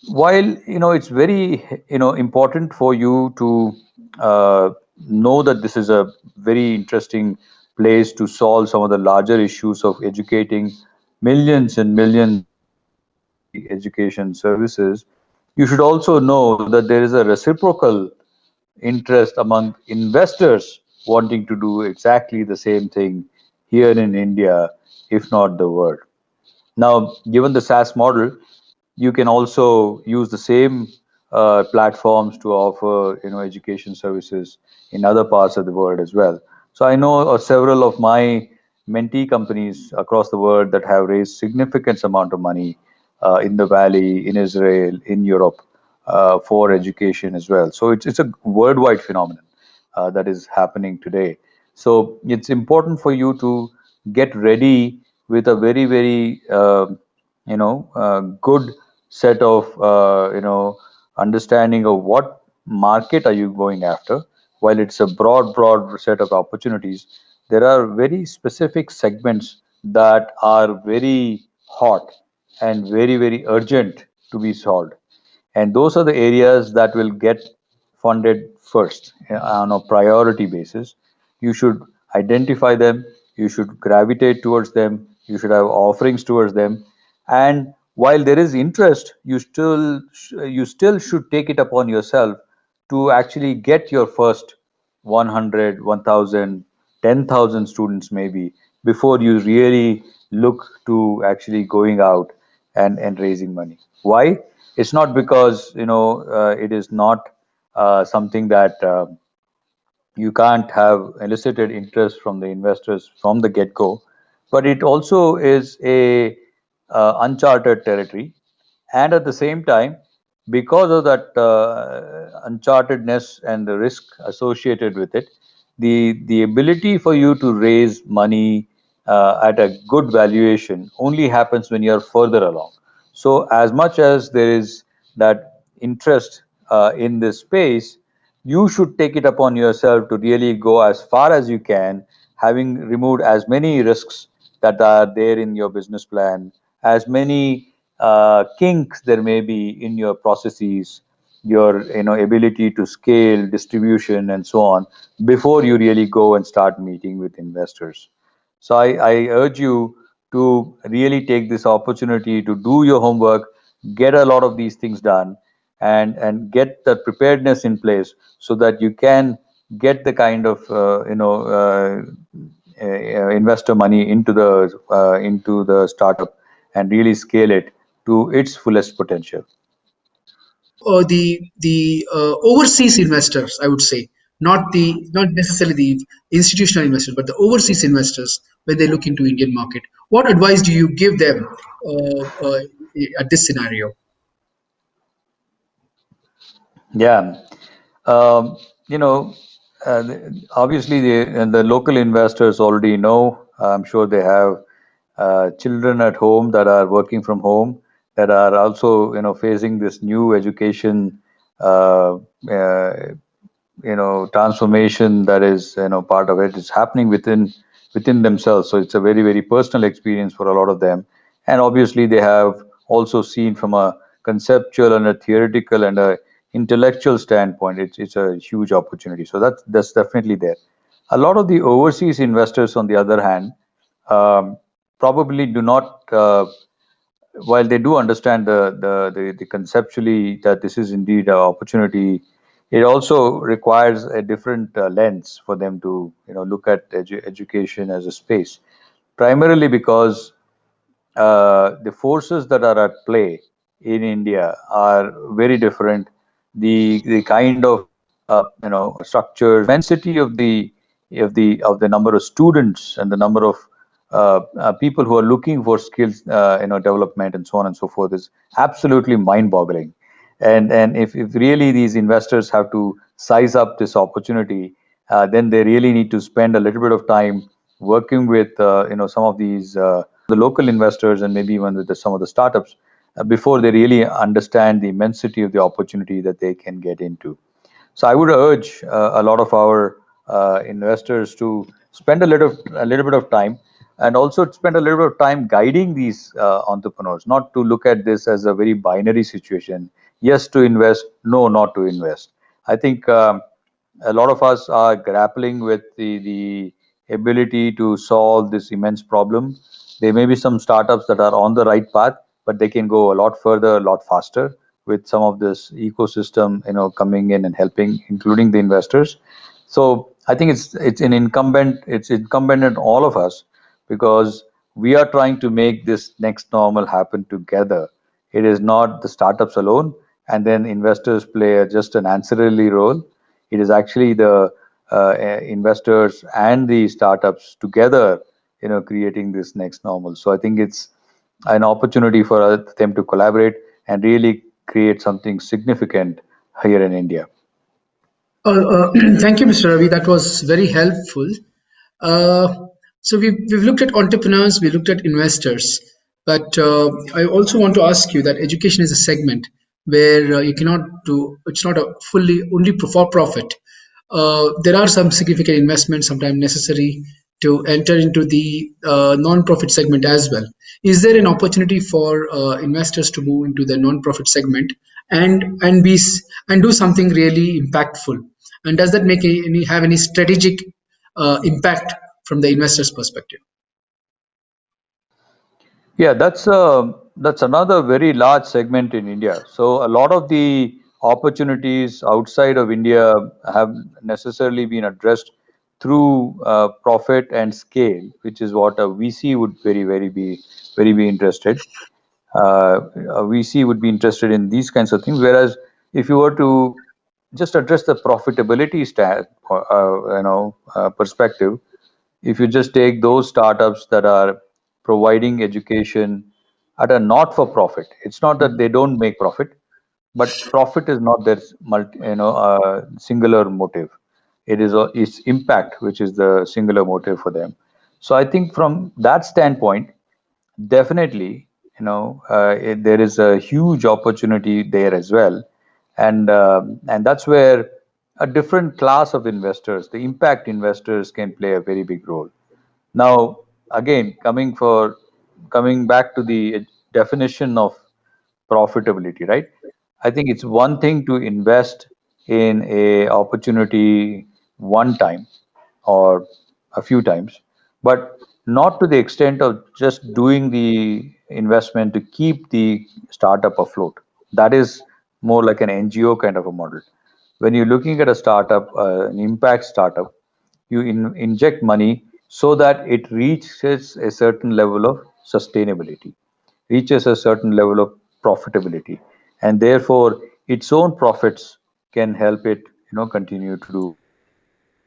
while it's very important for you to know that this is a very interesting place to solve some of the larger issues of educating millions and millions of students through the education services, you should also know that there is a reciprocal interest among investors wanting to do exactly the same thing here in India, if not the world. Now, given the SaaS model, you can also use the same platforms to offer, education services in other parts of the world as well. So I know several of my mentee companies across the world that have raised significant amount of money in the Valley, in Israel, in Europe, for education as well. So it's a worldwide phenomenon that is happening today. So it's important for you to get ready with a very, very good set of understanding of what market are you going after. While it's a broad set of opportunities, there are very specific segments that are very hot and very, very urgent to be solved, and those are the areas that will get funded first on a priority basis. You should identify them, you should gravitate towards them, you should have offerings towards them, and while there is interest, you still should take it upon yourself to actually get your first 100, 1000, 10,000 students maybe before you really look to actually going out and raising money. Why? It's not because it is not something that you can't have elicited interest from the investors from the get-go, but it also is a uncharted territory, and at the same time, because of that unchartedness and the risk associated with it, the ability for you to raise money at a good valuation only happens when you are further along. So as much as there is that interest in this space, you should take it upon yourself to really go as far as you can, having removed as many risks that are there in your business plan, as many kinks there may be in your processes, your ability to scale, distribution, and so on, before you really go and start meeting with investors. So I urge you to really take this opportunity to do your homework, get a lot of these things done, and get the preparedness in place so that you can get the kind of investor money into the startup and really scale it to its fullest potential. The overseas investors, I would say, not necessarily the institutional investors, but the overseas investors when they look into Indian market. What advice do you give them at this scenario? Yeah. Um, you know, Obviously the local investors already know. I'm sure they have children at home that are working from home, that are also facing this new education uh, uh, transformation that is part of it is happening within themselves. So it's a very, very personal experience for a lot of them, and obviously they have also seen from a conceptual and a theoretical and a intellectual standpoint, it's a huge opportunity. So that's definitely there. A lot of the overseas investors, on the other hand, um, probably do not while they do understand the conceptually that this is indeed an opportunity, it also requires a different lens for them to look at education as a space. Primarily because the forces that are at play in India are very different. The kind of structures, immensity of the number of students and the number of people who are looking for skills, development and so on and so forth is absolutely mind-boggling. And if really these investors have to size up this opportunity, then they really need to spend a little bit of time working with some of these. the local investors and maybe even with some of the startups before they really understand the immensity of the opportunity that they can get into. So I would urge a lot of our investors to spend a little bit of time, and also spend a little bit of time guiding these entrepreneurs, not to look at this as a very binary situation. Yes to invest, no not to invest. I think a lot of us are grappling with the ability to solve this immense problem. There may be some startups that are on the right path, but they can go a lot further, a lot faster with some of this ecosystem, coming in and helping, including the investors. So I think it's incumbent on all of us, because we are trying to make this next normal happen together. It is not the startups alone, and then investors play just an ancillary role. It is actually the investors and the startups together, creating this next normal. So I think it's an opportunity for them to collaborate and really create something significant here in India. Thank you, Mr. Ravi. That was very helpful. So we've looked at entrepreneurs, we looked at investors, but I also want to ask you that education is a segment where you cannot do. It's not a fully only for profit. There are some significant investments sometimes necessary to enter into the non-profit segment as well. Is there an opportunity for investors to move into the non-profit segment and do something really impactful? And does that make any have any strategic impact from the investor's perspective? Yeah, that's another very large segment in India. So a lot of the opportunities outside of India have necessarily been addressed through profit and scale, which is what a VC would very be interested. A VC would be interested in these kinds of things. Whereas if you were to just address the profitability perspective, if you just take those startups that are providing education at a not for profit, it's not that they don't make profit, but profit is not their singular motive. It's impact which is the singular motive for them. So I think from that standpoint, definitely, there is a huge opportunity there as well, and that's where a different class of investors, the impact investors, can play a very big role. Now, again, coming back to the definition of profitability, right? I think it's one thing to invest in a opportunity one time or a few times, but not to the extent of just doing the investment to keep the startup afloat. That is more like an NGO kind of a model. When you're looking at a startup, an impact startup, you inject money so that it reaches a certain level of sustainability, reaches a certain level of profitability, and therefore its own profits can help it, continue to do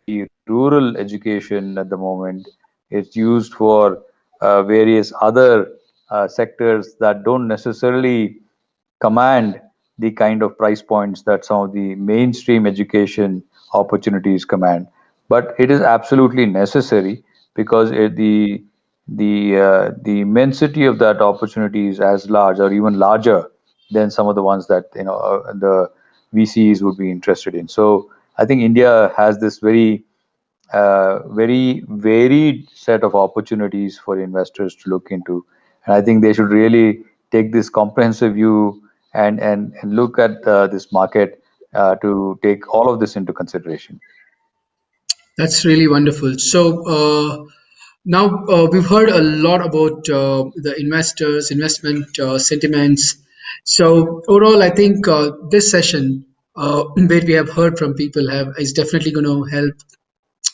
the rural education at the moment. It's used for various other sectors that don't necessarily command the kind of price points that some of the mainstream education opportunities command. But it is absolutely necessary, because the immensity of that opportunity is as large or even larger than some of the ones that the VCs would be interested in. So I think India has this very varied set of opportunities for investors to look into, and I think they should really take this comprehensive view and look at this market to take all of this into consideration. That's really wonderful. So now we've heard a lot about the investors, investment sentiments. So overall, I think this session, where we have heard from people, have is definitely going to help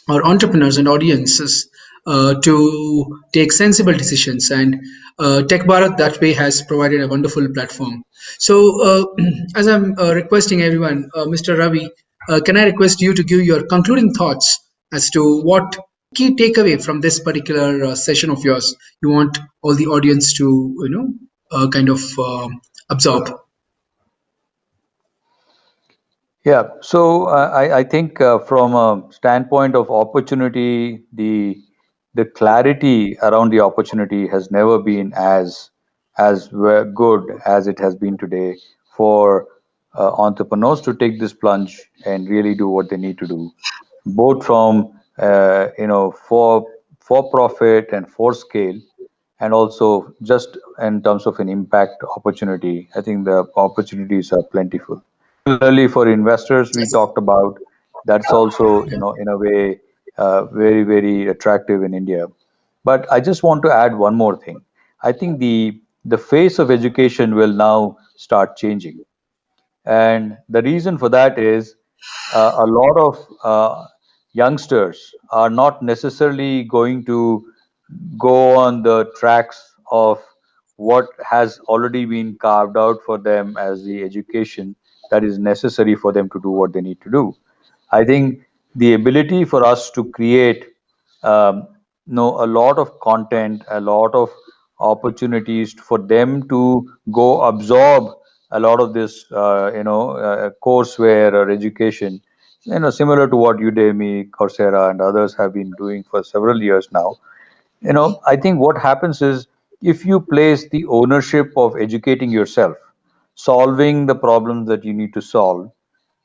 our entrepreneurs and audiences to take sensible decisions. And Tech Bharat that way has provided a wonderful platform. So, as I'm requesting everyone, Mr. Ravi, can I request you to give your concluding thoughts as to what key takeaway from this particular session of yours you want all the audience to, kind of absorb? Yeah, so I think from a standpoint of opportunity, the clarity around the opportunity has never been as good as it has been today for entrepreneurs to take this plunge and really do what they need to do, both from for profit and for scale, and also just in terms of an impact opportunity. I think the opportunities are plentiful. Similarly, for investors, we talked about, that's also in a way very very attractive in India. But I just want to add one more thing. I think the face of education will now start changing, and the reason for that is a lot of youngsters are not necessarily going to go on the tracks of what has already been carved out for them as the education that is necessary for them to do what they need to do. I think the ability for us to create a lot of content, a lot of opportunities for them to go absorb a lot of this, courseware or education, similar to what Udemy, Coursera, and others have been doing for several years now. I think what happens is, if you place the ownership of educating yourself, solving the problems that you need to solve,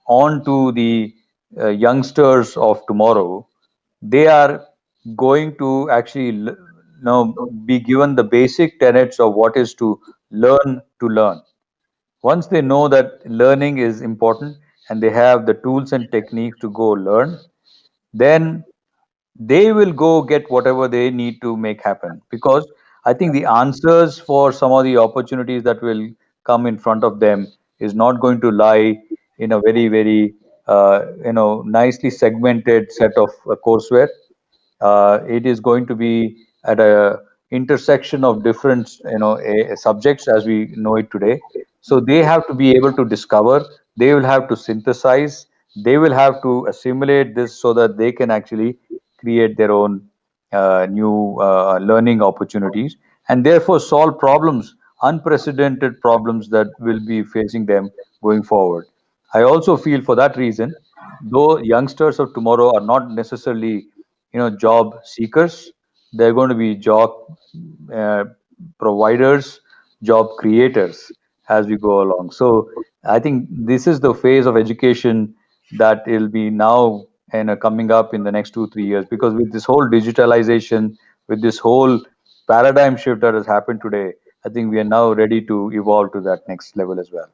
on to the youngsters of tomorrow, they are going to actually be given the basic tenets of what is to learn to learn. Once they know that learning is important and they have the tools and techniques to go learn, then they will go get whatever they need to make happen. Because I think the answers for some of the opportunities that will come in front of them is not going to lie in a very very nicely segmented set of courseware. It is going to be at a intersection of different subjects as we know it today. So they have to be able to discover, they will have to synthesize, they will have to assimilate this so that they can actually create their own new learning opportunities, and therefore solve problems, unprecedented problems that will be facing them going forward. I also feel, for that reason, though youngsters of tomorrow are not necessarily job seekers, they're going to be job uh, providers, job creators as we go along. So I think this is the phase of education that will be now and coming up in the next 2 3 years, because with this whole digitalization, with this whole paradigm shift that has happened today, I think we are now ready to evolve to that next level as well.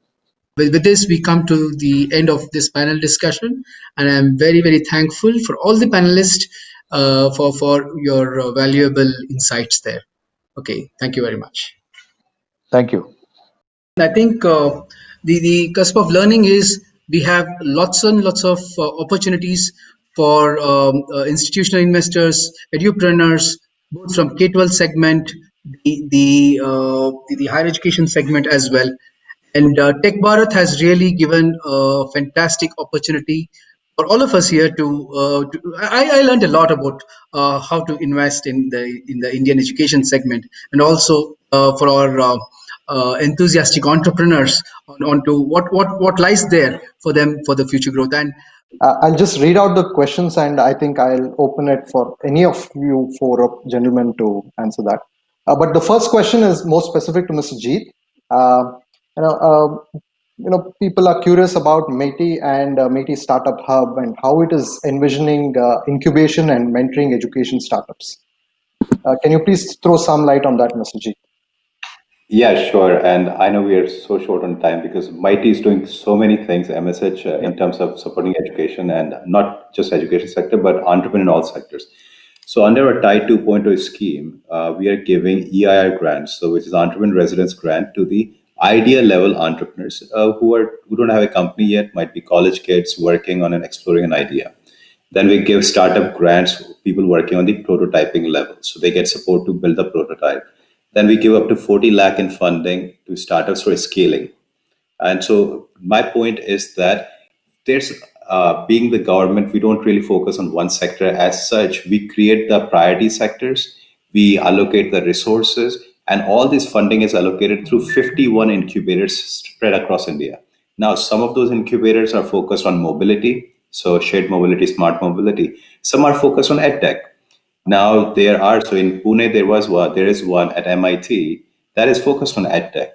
With this, we come to the end of this panel discussion, and I'm very, very thankful for all the panelists for your valuable insights there. Okay, thank you very much. Thank you. I think the cusp of learning is, we have lots and lots of opportunities for institutional investors, edupreneurs, both from K-12 segment, the higher education segment as well. And TechBharat has really given a fantastic opportunity for all of us here I learned a lot about how to invest in the Indian education segment, and also for our enthusiastic entrepreneurs on to what lies there for them for the future growth. And I'll just read out the questions, and I think I'll open it for any of you four gentlemen to answer that. But the first question is more specific to Mr. Jeet. Uh, you know, people are curious about METI and METI Startup Hub and how it is envisioning incubation and mentoring education startups. Can you please throw some light on that, Mr. Jeet? Yeah, sure. And I know we are so short on time because Mighty is doing so many things, MSH, in terms of supporting education, and not just education sector, but entrepreneur in all sectors. So under a TIE 2.0 scheme, we are giving EIR grants, so which is Entrepreneur Residence Grant, to the idea level entrepreneurs who don't have a company yet, might be college kids working on and exploring an idea. Then we give startup grants, people working on the prototyping level. So they get support to build the prototype. Then we give up to 40 lakh in funding to startups for scaling. And so my point is that there's being the government, we don't really focus on one sector as such. We create the priority sectors, we allocate the resources, and all this funding is allocated through 51 incubators spread across India. Now, some of those incubators are focused on mobility, so shared mobility, smart mobility. Some are focused on edtech. Now there are, so in Pune there is one at MIT that is focused on edtech.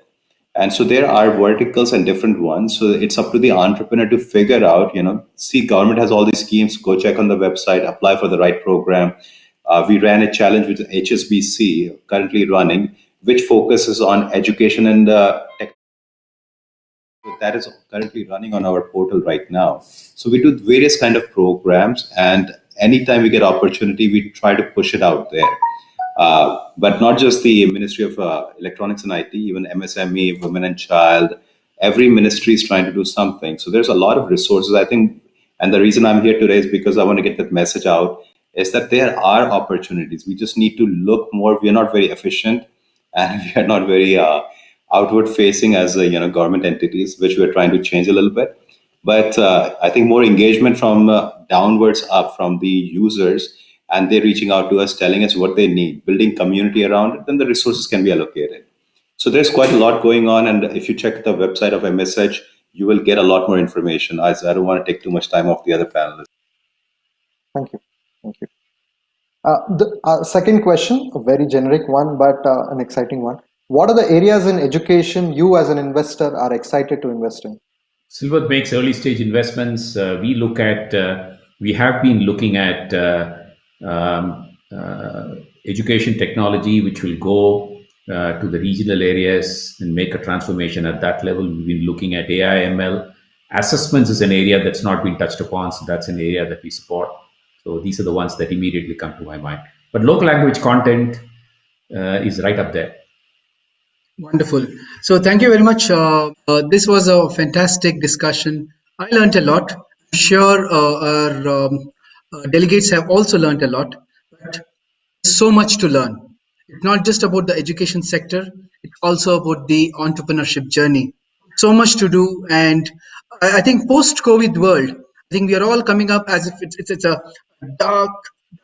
And so there are verticals and different ones. So it's up to the entrepreneur to figure out, see, government has all these schemes, go check on the website, apply for the right program. We ran a challenge with HSBC currently running, which focuses on education and tech. That is currently running on our portal right now. So we do various kind of programs, and anytime we get opportunity, we try to push it out there. But not just the Ministry of Electronics and IT, even MSME, Women and Child, every ministry is trying to do something. So there's a lot of resources, I think. And the reason I'm here today is because I want to get that message out, is that there are opportunities. We just need to look more. We are not very efficient, and we are not very outward facing as government entities, which we're trying to change a little bit. But I think more engagement from downwards up from the users, and they're reaching out to us, telling us what they need, building community around it, then the resources can be allocated. So there's quite a lot going on. And if you check the website of MSH, you will get a lot more information. I don't want to take too much time off the other panelists. Thank you. Thank you. The second question, a very generic one, but an exciting one. What are the areas in education you as an investor are excited to invest in? Silver makes early stage investments. We have been looking at education technology, which will go to the regional areas and make a transformation at that level. We've been looking at AI, ML. Assessments is an area that's not been touched upon, so that's an area that we support. So these are the ones that immediately come to my mind. But local language content is right up there. Wonderful. So thank you very much. This was a fantastic discussion. I learned a lot. I'm sure our delegates have also learned a lot. But there's so much to learn. It's not just about the education sector. It's also about the entrepreneurship journey. So much to do. And I think post-COVID world, I think we are all coming up as if it's a dark,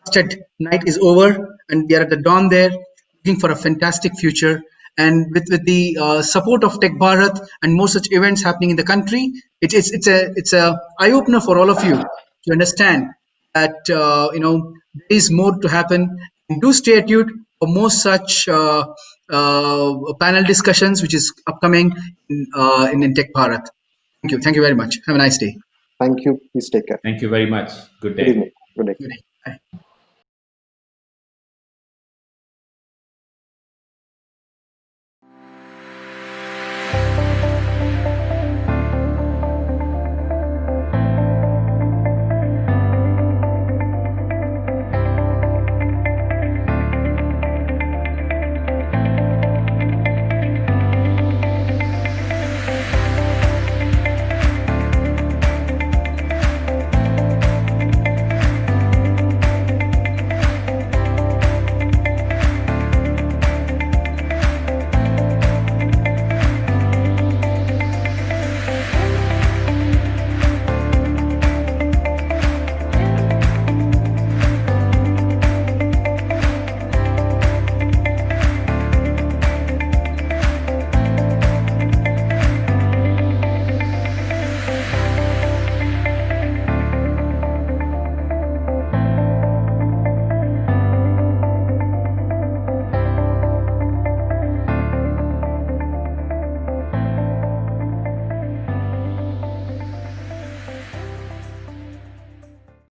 dusted night is over, and we are at the dawn there, looking for a fantastic future. And with the support of TechBharat and more such events happening in the country, it's a eye opener for all of you to understand that there is more to happen. And do stay tuned for more such panel discussions, which is upcoming in TechBharat. Thank you very much. Have a nice day. Thank you. Please take care. Thank you very much. Good day. Good evening. Good day. Good day. Bye.